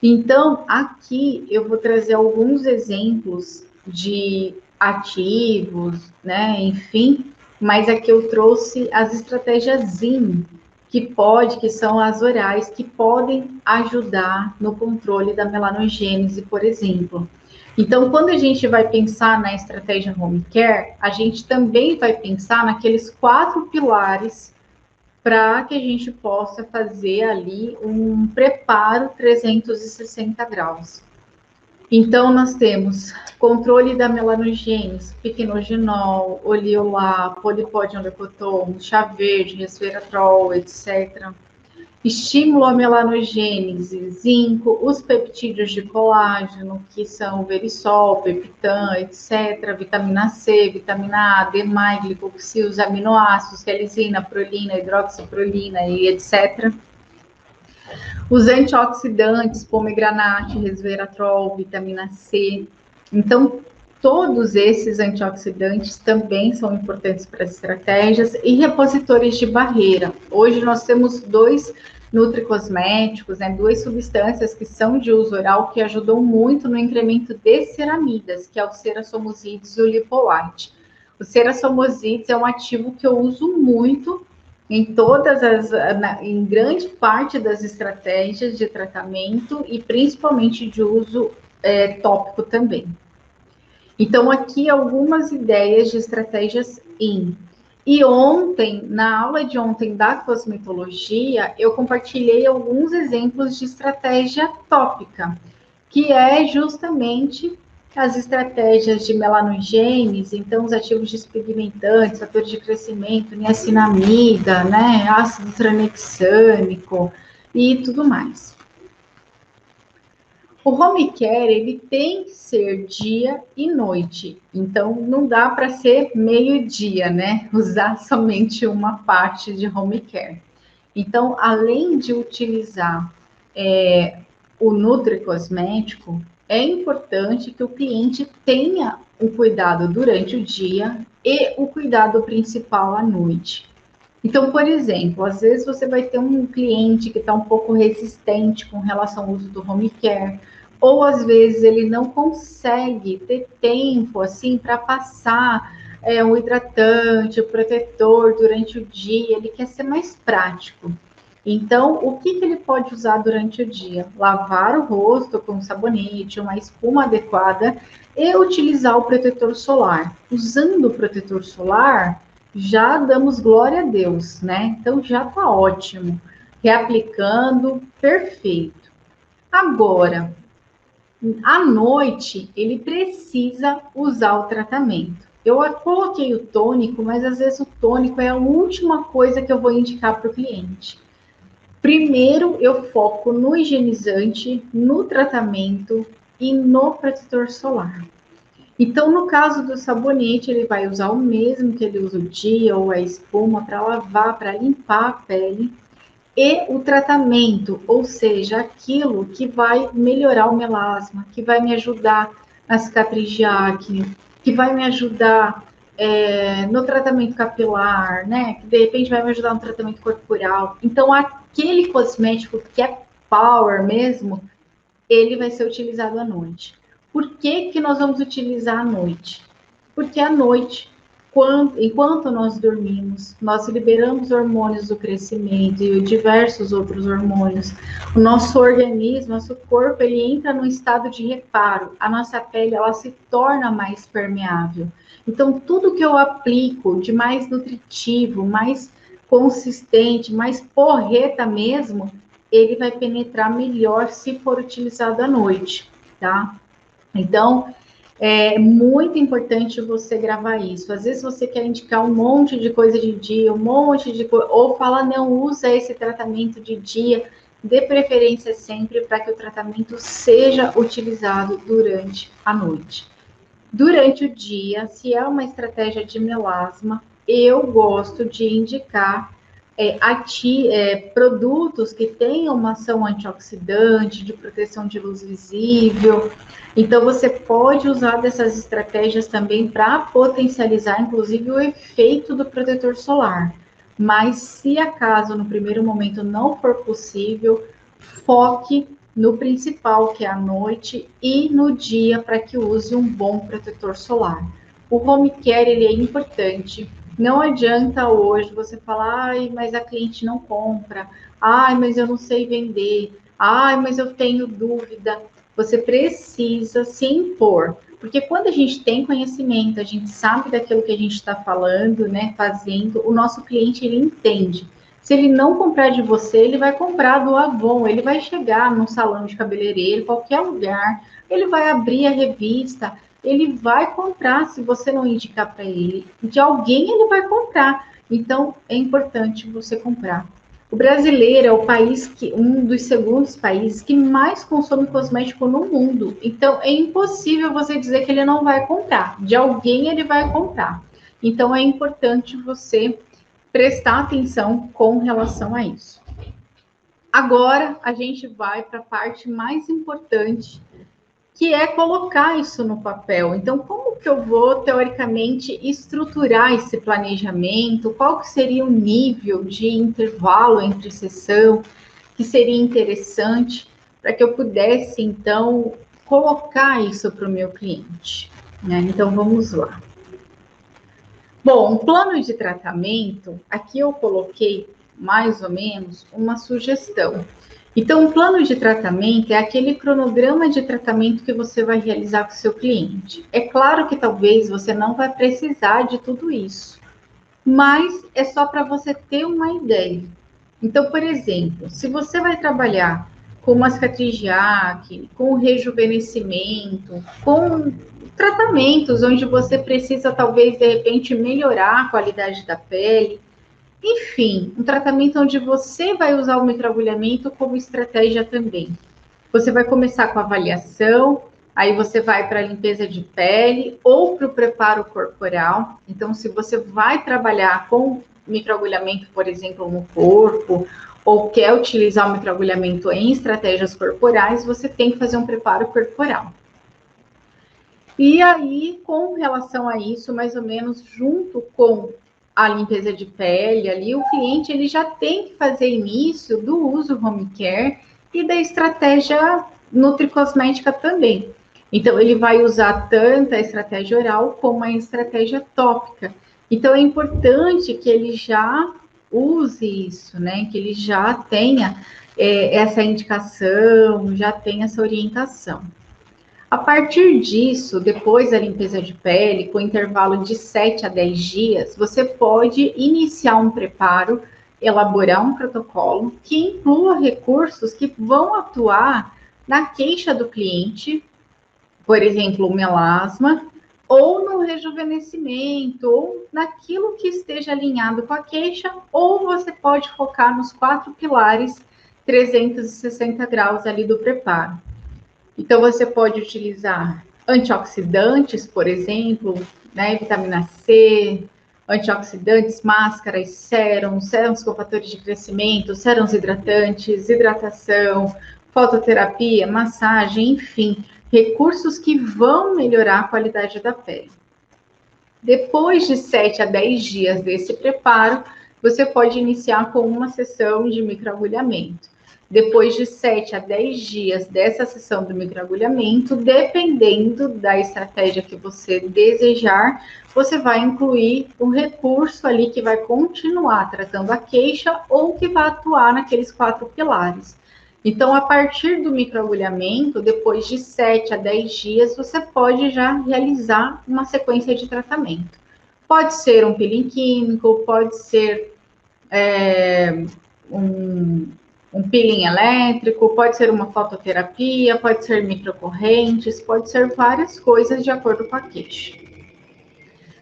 Então, aqui eu vou trazer alguns exemplos de ativos, né, enfim, mas aqui eu trouxe as estratégias in, que são as orais, que podem ajudar no controle da melanogênese, por exemplo. Então, quando a gente vai pensar na estratégia home care, a gente também vai pensar naqueles 4 pilares para que a gente possa fazer ali um preparo 360 graus. Então, nós temos controle da melanogênese, piquenogenol, oliolá, polipódium lecotom, chá verde, resveratrol, etc. Estímulo à melanogênese, zinco, os peptídeos de colágeno, que são verisol, peptan, etc., vitamina C, vitamina A, D+, glicoxil, os aminoácidos, que é lisina, prolina, hidroxiprolina e etc. Os antioxidantes, pomegranate, resveratrol, vitamina C. Então, todos esses antioxidantes também são importantes para as estratégias e repositores de barreira. Hoje nós temos 2 nutricosméticos, né, 2 substâncias que são de uso oral que ajudam muito no incremento de ceramidas, que é o cerasomosides e o lipolite. O cerasomosides é um ativo que eu uso muito em grande parte das estratégias de tratamento e principalmente de uso tópico também. Então, aqui algumas ideias de estratégias in. E ontem, na aula de ontem da cosmetologia, eu compartilhei alguns exemplos de estratégia tópica, que é justamente as estratégias de melanogênese, então os ativos despigmentantes, fatores de crescimento, niacinamida, né, ácido tranexâmico e tudo mais. O home care, ele tem que ser dia e noite, então não dá para ser meio-dia, né? Usar somente uma parte de home care. Então, além de utilizar o nutricosmético, é importante que o cliente tenha o cuidado durante o dia e o cuidado principal à noite. Então, por exemplo, às vezes você vai ter um cliente que está um pouco resistente com relação ao uso do home care, ou às vezes ele não consegue ter tempo assim para passar um hidratante, um protetor durante o dia, ele quer ser mais prático. Então, o que ele pode usar durante o dia? Lavar o rosto com sabonete, uma espuma adequada e utilizar o protetor solar. Usando o protetor solar, já damos glória a Deus, né? Então, já tá ótimo. Reaplicando, perfeito. Agora, à noite, ele precisa usar o tratamento. Eu coloquei o tônico, mas às vezes o tônico é a última coisa que eu vou indicar para o cliente. Primeiro, eu foco no higienizante, no tratamento e no protetor solar. Então, no caso do sabonete, ele vai usar o mesmo que ele usa o dia ou a espuma para lavar, para limpar a pele. E o tratamento, ou seja, aquilo que vai melhorar o melasma, que vai me ajudar na cicatriz de acne, que vai me ajudar no tratamento capilar, né? Que de repente vai me ajudar no tratamento corporal. Então, aquele cosmético que é power mesmo, ele vai ser utilizado à noite. Por que nós vamos utilizar à noite? Porque à noite, enquanto nós dormimos, nós liberamos hormônios do crescimento e diversos outros hormônios. O nosso organismo, nosso corpo, ele entra num estado de reparo. A nossa pele, ela se torna mais permeável. Então, tudo que eu aplico de mais nutritivo, mais consistente, mais porreta mesmo, ele vai penetrar melhor se for utilizado à noite, tá? Então, É muito importante você gravar isso. Às vezes você quer indicar um monte de coisa de dia, um monte de coisa, ou fala, não, usa esse tratamento de dia, dê preferência sempre para que o tratamento seja utilizado durante a noite. Durante o dia, se é uma estratégia de melasma, eu gosto de indicar produtos que tenham uma ação antioxidante, de proteção de luz visível. Então, você pode usar dessas estratégias também para potencializar, inclusive, o efeito do protetor solar. Mas, se acaso, no primeiro momento, não for possível, foque no principal, que é a noite, e no dia, para que use um bom protetor solar. O home care, ele é importante. Não adianta hoje você falar, ai, mas a cliente não compra, ai, mas eu não sei vender, ai, mas eu tenho dúvida. Você precisa se impor, porque quando a gente tem conhecimento, a gente sabe daquilo que a gente está falando, né, fazendo, o nosso cliente, ele entende. Se ele não comprar de você, ele vai comprar do Avon, ele vai chegar num salão de cabeleireiro, qualquer lugar, ele vai abrir a revista, ele vai comprar, se você não indicar para ele, de alguém ele vai comprar. Então, é importante você comprar. O brasileiro é o país que, um dos segundos países que mais consome cosmético no mundo. Então, é impossível você dizer que ele não vai comprar. De alguém ele vai comprar. Então, é importante você prestar atenção com relação a isso. Agora, a gente vai para a parte mais importante, que é colocar isso no papel. Então, como que eu vou, teoricamente, estruturar esse planejamento? Qual que seria o nível de intervalo entre sessão que seria interessante para que eu pudesse, então, colocar isso para o meu cliente? Né? Então, vamos lá. Bom, um plano de tratamento, aqui eu coloquei mais ou menos uma sugestão. Então, um plano de tratamento é aquele cronograma de tratamento que você vai realizar com o seu cliente. É claro que talvez você não vai precisar de tudo isso, mas é só para você ter uma ideia. Então, por exemplo, se você vai trabalhar com uma cicatriz de acne, com rejuvenescimento, com tratamentos onde você precisa talvez de repente melhorar a qualidade da pele, enfim, um tratamento onde você vai usar o microagulhamento como estratégia também. Você vai começar com a avaliação, aí você vai para a limpeza de pele ou para o preparo corporal. Então, se você vai trabalhar com microagulhamento, por exemplo, no corpo, ou quer utilizar o microagulhamento em estratégias corporais, você tem que fazer um preparo corporal. E aí, com relação a isso, mais ou menos junto com a limpeza de pele ali, o cliente ele já tem que fazer início do uso home care e da estratégia nutricosmética também. Então, ele vai usar tanto a estratégia oral como a estratégia tópica. Então, é importante que ele já use isso, né? Que ele já tenha essa indicação, já tenha essa orientação. A partir disso, depois da limpeza de pele, com intervalo de 7 a 10 dias, você pode iniciar um preparo, elaborar um protocolo que inclua recursos que vão atuar na queixa do cliente, por exemplo, o melasma, ou no rejuvenescimento, ou naquilo que esteja alinhado com a queixa, ou você pode focar nos 4 pilares 360 graus ali do preparo. Então, você pode utilizar antioxidantes, por exemplo, né, vitamina C, antioxidantes, máscaras, sérums com fatores de crescimento, sérums hidratantes, hidratação, fototerapia, massagem, enfim, recursos que vão melhorar a qualidade da pele. Depois de 7 a 10 dias desse preparo, você pode iniciar com uma sessão de microagulhamento. Depois de 7 a 10 dias dessa sessão do microagulhamento, dependendo da estratégia que você desejar, você vai incluir o recurso ali que vai continuar tratando a queixa ou que vai atuar naqueles 4 pilares. Então, a partir do microagulhamento, depois de 7 a 10 dias, você pode já realizar uma sequência de tratamento. Pode ser um peeling químico, pode ser um um peeling elétrico, pode ser uma fototerapia, pode ser microcorrentes, pode ser várias coisas de acordo com a queixa.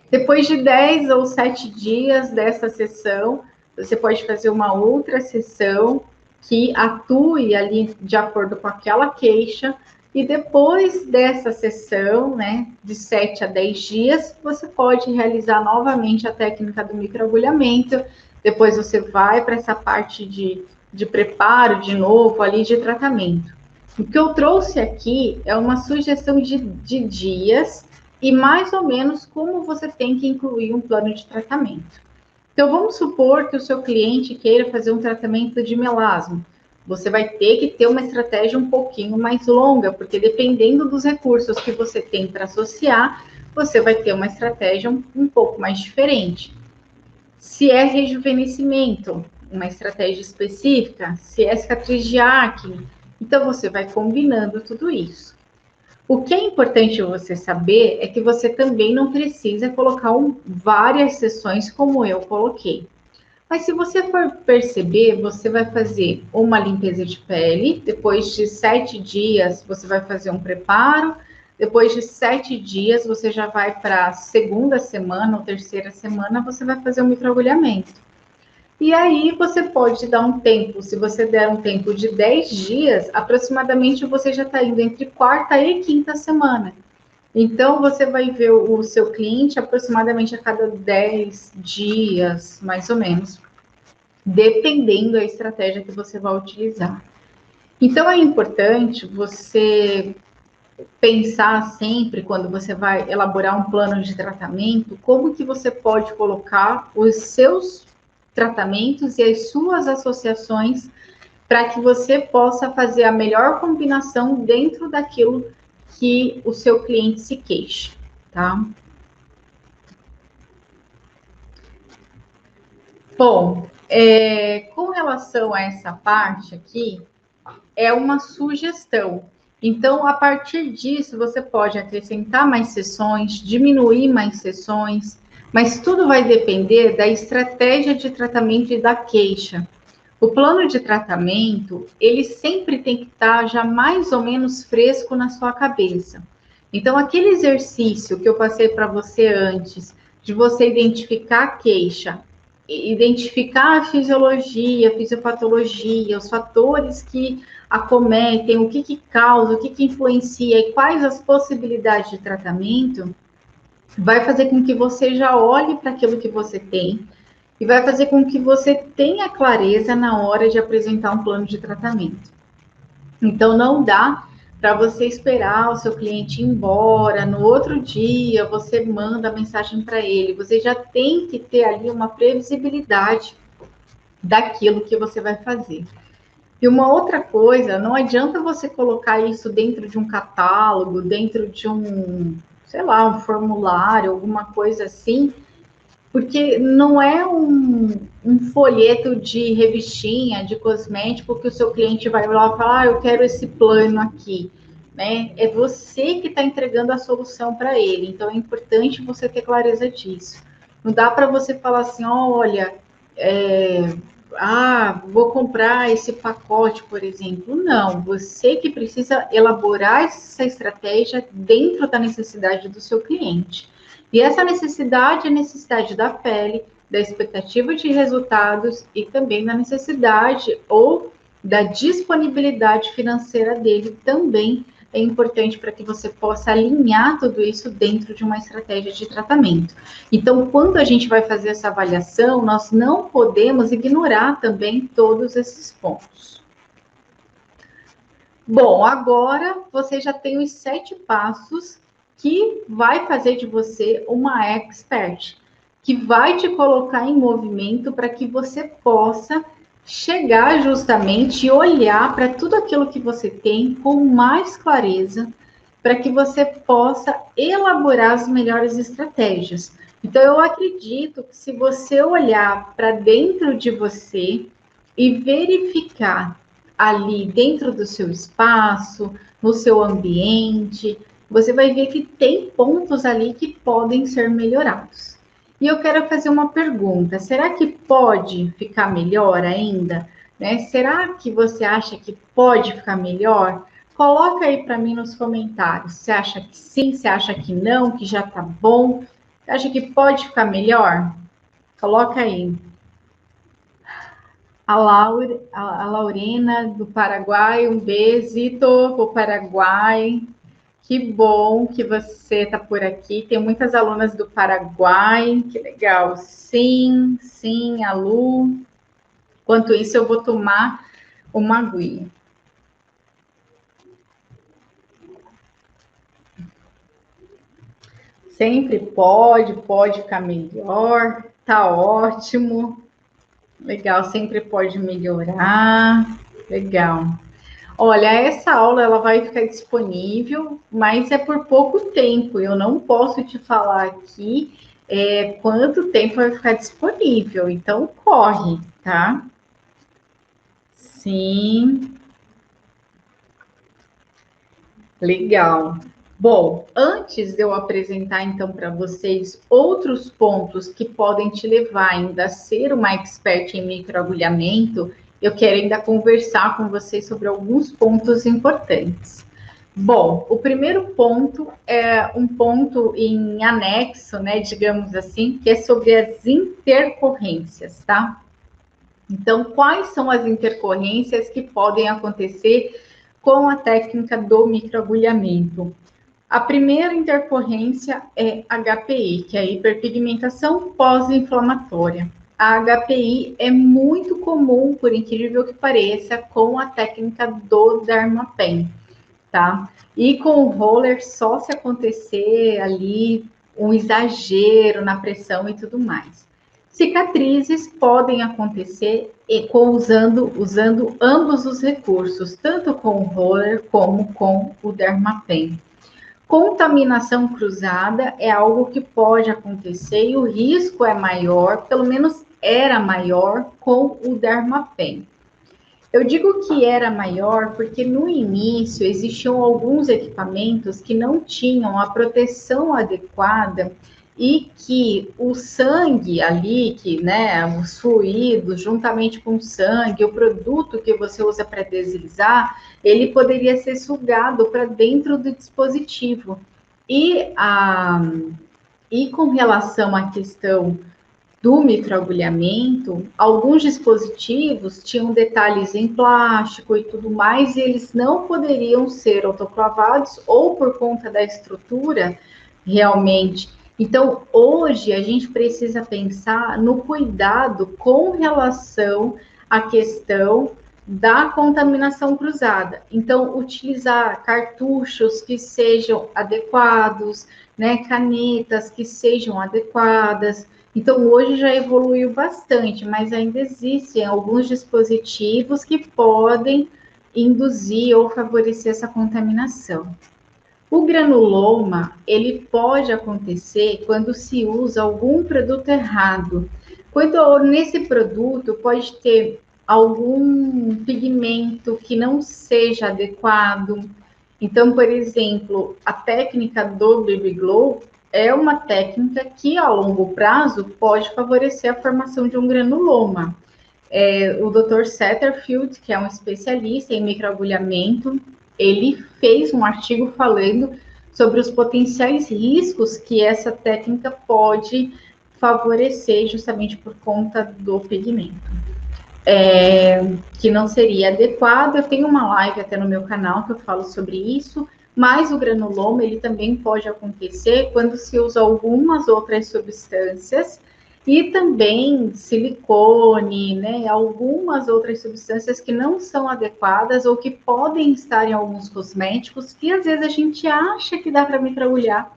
Depois de 10 ou 7 dias dessa sessão, você pode fazer uma outra sessão que atue ali de acordo com aquela queixa, e depois dessa sessão, né, de 7 a 10 dias, você pode realizar novamente a técnica do microagulhamento. Depois você vai para essa parte de preparo de novo ali de tratamento. O que eu trouxe aqui é uma sugestão de dias e mais ou menos como você tem que incluir um plano de tratamento. Então, vamos supor que o seu cliente queira fazer um tratamento de melasma. Você vai ter que ter uma estratégia um pouquinho mais longa, porque dependendo dos recursos que você tem para associar, você vai ter uma estratégia um pouco mais diferente. Se é rejuvenescimento, uma estratégia específica. Se é cicatriz de acne, então você vai combinando tudo isso. O que é importante você saber é que você também não precisa colocar várias sessões como eu coloquei. Mas se você for perceber, você vai fazer uma limpeza de pele, depois de 7 dias você vai fazer um preparo, depois de 7 dias você já vai para a segunda semana ou terceira semana, você vai fazer um microagulhamento. E aí você pode dar um tempo, se você der um tempo de 10 dias, aproximadamente você já está indo entre quarta e quinta semana. Então, você vai ver o seu cliente aproximadamente a cada 10 dias, mais ou menos, dependendo da estratégia que você vai utilizar. Então, é importante você pensar sempre, quando você vai elaborar um plano de tratamento, como que você pode colocar os seus tratamentos e as suas associações para que você possa fazer a melhor combinação dentro daquilo que o seu cliente se queixa, tá? Bom, com relação a essa parte aqui, é uma sugestão. Então, a partir disso, você pode acrescentar mais sessões, diminuir mais sessões, mas tudo vai depender da estratégia de tratamento e da queixa. O plano de tratamento, ele sempre tem que estar já mais ou menos fresco na sua cabeça. Então, aquele exercício que eu passei para você antes, de você identificar a queixa, identificar a fisiologia, a fisiopatologia, os fatores que acometem, o que causa, o que influencia e quais as possibilidades de tratamento, vai fazer com que você já olhe para aquilo que você tem e vai fazer com que você tenha clareza na hora de apresentar um plano de tratamento. Então, não dá para você esperar o seu cliente ir embora, no outro dia você manda a mensagem para ele. Você já tem que ter ali uma previsibilidade daquilo que você vai fazer. E uma outra coisa, não adianta você colocar isso dentro de um catálogo, dentro de um, sei lá, um formulário, alguma coisa assim, porque não é um folheto de revistinha, de cosmético, que o seu cliente vai lá e falar, eu quero esse plano aqui, né? É você que está entregando a solução para ele, então é importante você ter clareza disso. Não dá para você falar assim, olha, vou comprar esse pacote, por exemplo. Não, você que precisa elaborar essa estratégia dentro da necessidade do seu cliente. E essa necessidade é a necessidade da pele, da expectativa de resultados e também da necessidade ou da disponibilidade financeira dele também é importante para que você possa alinhar tudo isso dentro de uma estratégia de tratamento. Então, quando a gente vai fazer essa avaliação, nós não podemos ignorar também todos esses pontos. Bom, agora você já tem os 7 passos que vai fazer de você uma expert, que vai te colocar em movimento para que você possa chegar justamente e olhar para tudo aquilo que você tem com mais clareza, para que você possa elaborar as melhores estratégias. Então, eu acredito que se você olhar para dentro de você e verificar ali dentro do seu espaço, no seu ambiente, você vai ver que tem pontos ali que podem ser melhorados. E eu quero fazer uma pergunta: será que pode ficar melhor ainda? né? Será que você acha que pode ficar melhor? Coloca aí para mim nos comentários. Você acha que sim? Você acha que não? Que já tá bom? Você acha que pode ficar melhor? Coloca aí. A Laurena do Paraguai, um beijo para o Paraguai. Que bom que você está por aqui. Tem muitas alunas do Paraguai, que legal. Sim, sim, a Lu. Enquanto isso, eu vou tomar uma aguinha. Sempre pode ficar melhor, tá ótimo. Legal, sempre pode melhorar. Legal. Olha, essa aula ela vai ficar disponível, mas é por pouco tempo. Eu não posso te falar aqui quanto tempo vai ficar disponível. Então corre, tá? Sim, legal. Bom, antes de eu apresentar então para vocês outros pontos que podem te levar ainda a ser uma expert em microagulhamento, eu quero ainda conversar com vocês sobre alguns pontos importantes. Bom, o primeiro ponto é um ponto em anexo, né, digamos assim, que é sobre as intercorrências, tá? Então, quais são as intercorrências que podem acontecer com a técnica do microagulhamento? A primeira intercorrência é HPI, que é a hiperpigmentação pós-inflamatória. A HPI é muito comum, por incrível que pareça, com a técnica do Dermapen, tá? E com o roller só se acontecer ali um exagero na pressão e tudo mais. Cicatrizes podem acontecer usando ambos os recursos, tanto com o roller como com o Dermapen. Contaminação cruzada é algo que pode acontecer e o risco é maior, pelo menos era maior com o Dermapen. Eu digo que era maior porque no início existiam alguns equipamentos que não tinham a proteção adequada e que o sangue ali, que, né, os fluidos, juntamente com o sangue, o produto que você usa para deslizar, ele poderia ser sugado para dentro do dispositivo. E com relação à questão do microagulhamento, alguns dispositivos tinham detalhes em plástico e tudo mais, e eles não poderiam ser autoclavados ou por conta da estrutura realmente. Então, hoje a gente precisa pensar no cuidado com relação à questão da contaminação cruzada. Então, utilizar cartuchos que sejam adequados, né, canetas que sejam adequadas. Então, hoje já evoluiu bastante, mas ainda existem alguns dispositivos que podem induzir ou favorecer essa contaminação. O granuloma, ele pode acontecer quando se usa algum produto errado. Quando nesse produto pode ter algum pigmento que não seja adequado. Então, por exemplo, a técnica do Baby Glow é uma técnica que, a longo prazo, pode favorecer a formação de um granuloma. O Dr. Satterfield, que é um especialista em microagulhamento, ele fez um artigo falando sobre os potenciais riscos que essa técnica pode favorecer justamente por conta do pigmento. Que não seria adequado. Eu tenho uma live até no meu canal que eu falo sobre isso, mas o granuloma ele também pode acontecer quando se usa algumas outras substâncias e também silicone, né? Algumas outras substâncias que não são adequadas ou que podem estar em alguns cosméticos que às vezes a gente acha que dá para microagulhar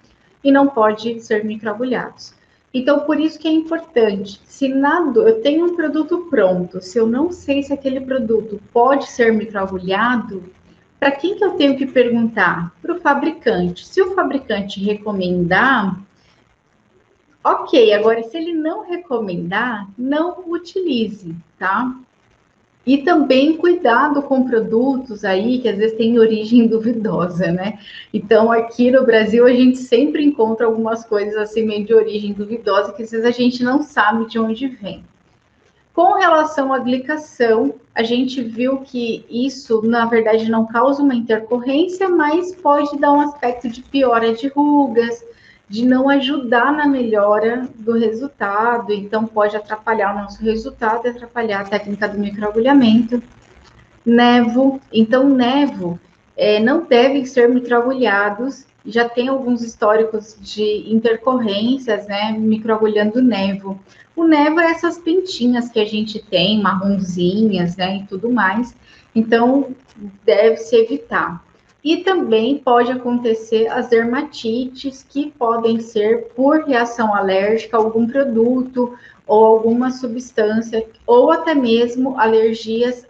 e não pode ser microagulhados. Então, por isso que é importante, se eu tenho um produto pronto, se eu não sei se aquele produto pode ser microagulhado, para quem que eu tenho que perguntar? Para o fabricante. Se o fabricante recomendar, ok. Agora, se ele não recomendar, não utilize, tá? E também cuidado com produtos aí que às vezes têm origem duvidosa, né? Então, aqui no Brasil, a gente sempre encontra algumas coisas assim meio de origem duvidosa, que às vezes a gente não sabe de onde vem. Com relação à glicação, a gente viu que isso, na verdade, não causa uma intercorrência, mas pode dar um aspecto de piora de rugas, de não ajudar na melhora do resultado, então pode atrapalhar o nosso resultado e atrapalhar a técnica do microagulhamento. Nevo, então nevo não devem ser microagulhados, já tem alguns históricos de intercorrências, né, microagulhando nevo. O nevo é essas pintinhas que a gente tem, marronzinhas, né, e tudo mais, então deve-se evitar. E também pode acontecer as dermatites, que podem ser por reação alérgica a algum produto ou alguma substância, ou até mesmo alergias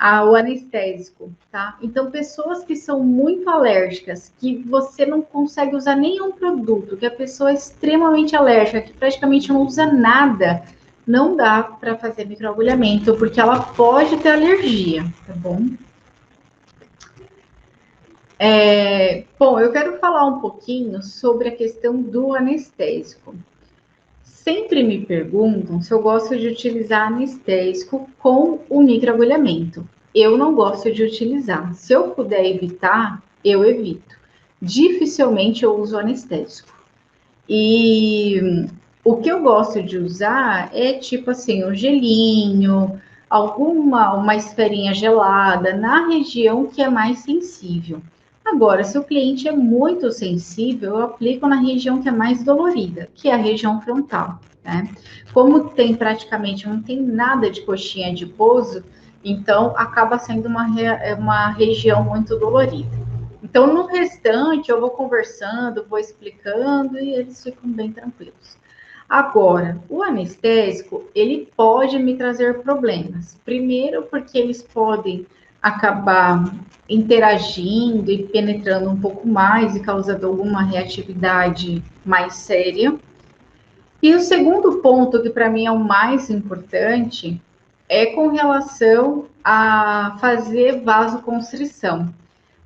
ao anestésico, tá? Então, pessoas que são muito alérgicas, que você não consegue usar nenhum produto, que a pessoa é extremamente alérgica, que praticamente não usa nada, não dá para fazer microagulhamento, porque ela pode ter alergia, tá bom? Bom, eu quero falar um pouquinho sobre a questão do anestésico. Sempre me perguntam se eu gosto de utilizar anestésico com o microagulhamento. Eu não gosto de utilizar. Se eu puder evitar, eu evito. Dificilmente eu uso anestésico. E o que eu gosto de usar é tipo assim, um gelinho, uma esferinha gelada na região que é mais sensível. Agora, se o cliente é muito sensível, eu aplico na região que é mais dolorida, que é a região frontal, né? Como tem praticamente, não tem nada de coxinha de pouso, então acaba sendo uma região muito dolorida. Então, no restante, eu vou conversando, vou explicando e eles ficam bem tranquilos. Agora, o anestésico, ele pode me trazer problemas. Primeiro, porque eles podem acabar interagindo e penetrando um pouco mais e causando alguma reatividade mais séria. E o segundo ponto, que para mim é o mais importante, é com relação a fazer vasoconstrição.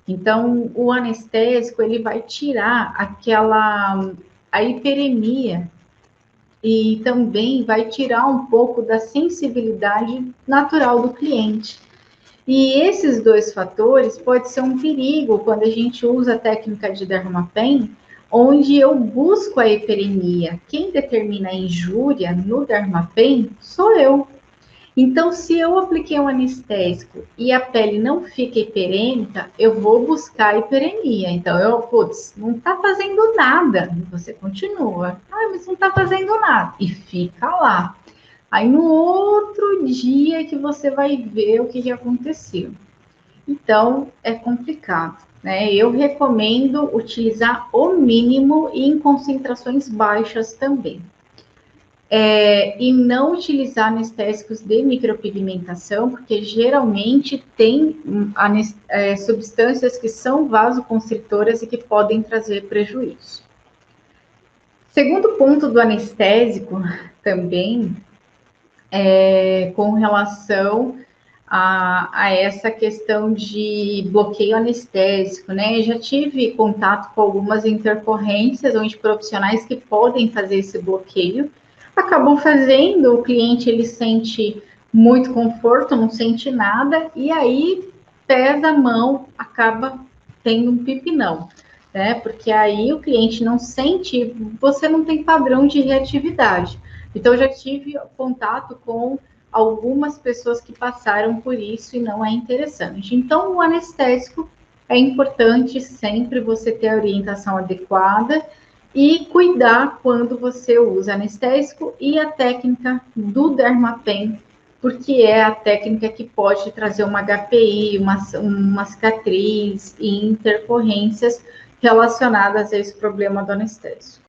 Então, o anestésico, ele vai tirar a hiperemia e também vai tirar um pouco da sensibilidade natural do cliente. E esses dois fatores pode ser um perigo quando a gente usa a técnica de Dermapen, onde eu busco a hiperemia. Quem determina a injúria no Dermapen sou eu. Então, se eu apliquei um anestésico e a pele não fica hiperêmica, eu vou buscar hiperemia. Então, putz, não tá fazendo nada. E você continua. Ah, mas não tá fazendo nada. E fica lá. Aí, no outro dia que você vai ver o que aconteceu. Então, é complicado, né? Eu recomendo utilizar o mínimo e em concentrações baixas também. E não utilizar anestésicos de micropigmentação, porque geralmente tem substâncias que são vasoconstritoras e que podem trazer prejuízo. Segundo ponto do anestésico também com relação a essa questão de bloqueio anestésico, né? Eu já tive contato com algumas intercorrências onde profissionais que podem fazer esse bloqueio acabam fazendo, o cliente ele sente muito conforto, não sente nada, e aí pesa a mão, acaba tendo um pipinão, né? Porque aí o cliente não sente, você não tem padrão de reatividade. Então, eu já tive contato com algumas pessoas que passaram por isso e não é interessante. Então, o anestésico é importante sempre você ter a orientação adequada e cuidar quando você usa anestésico e a técnica do Dermapen, porque é a técnica que pode trazer uma HPI, uma cicatriz e intercorrências relacionadas a esse problema do anestésico.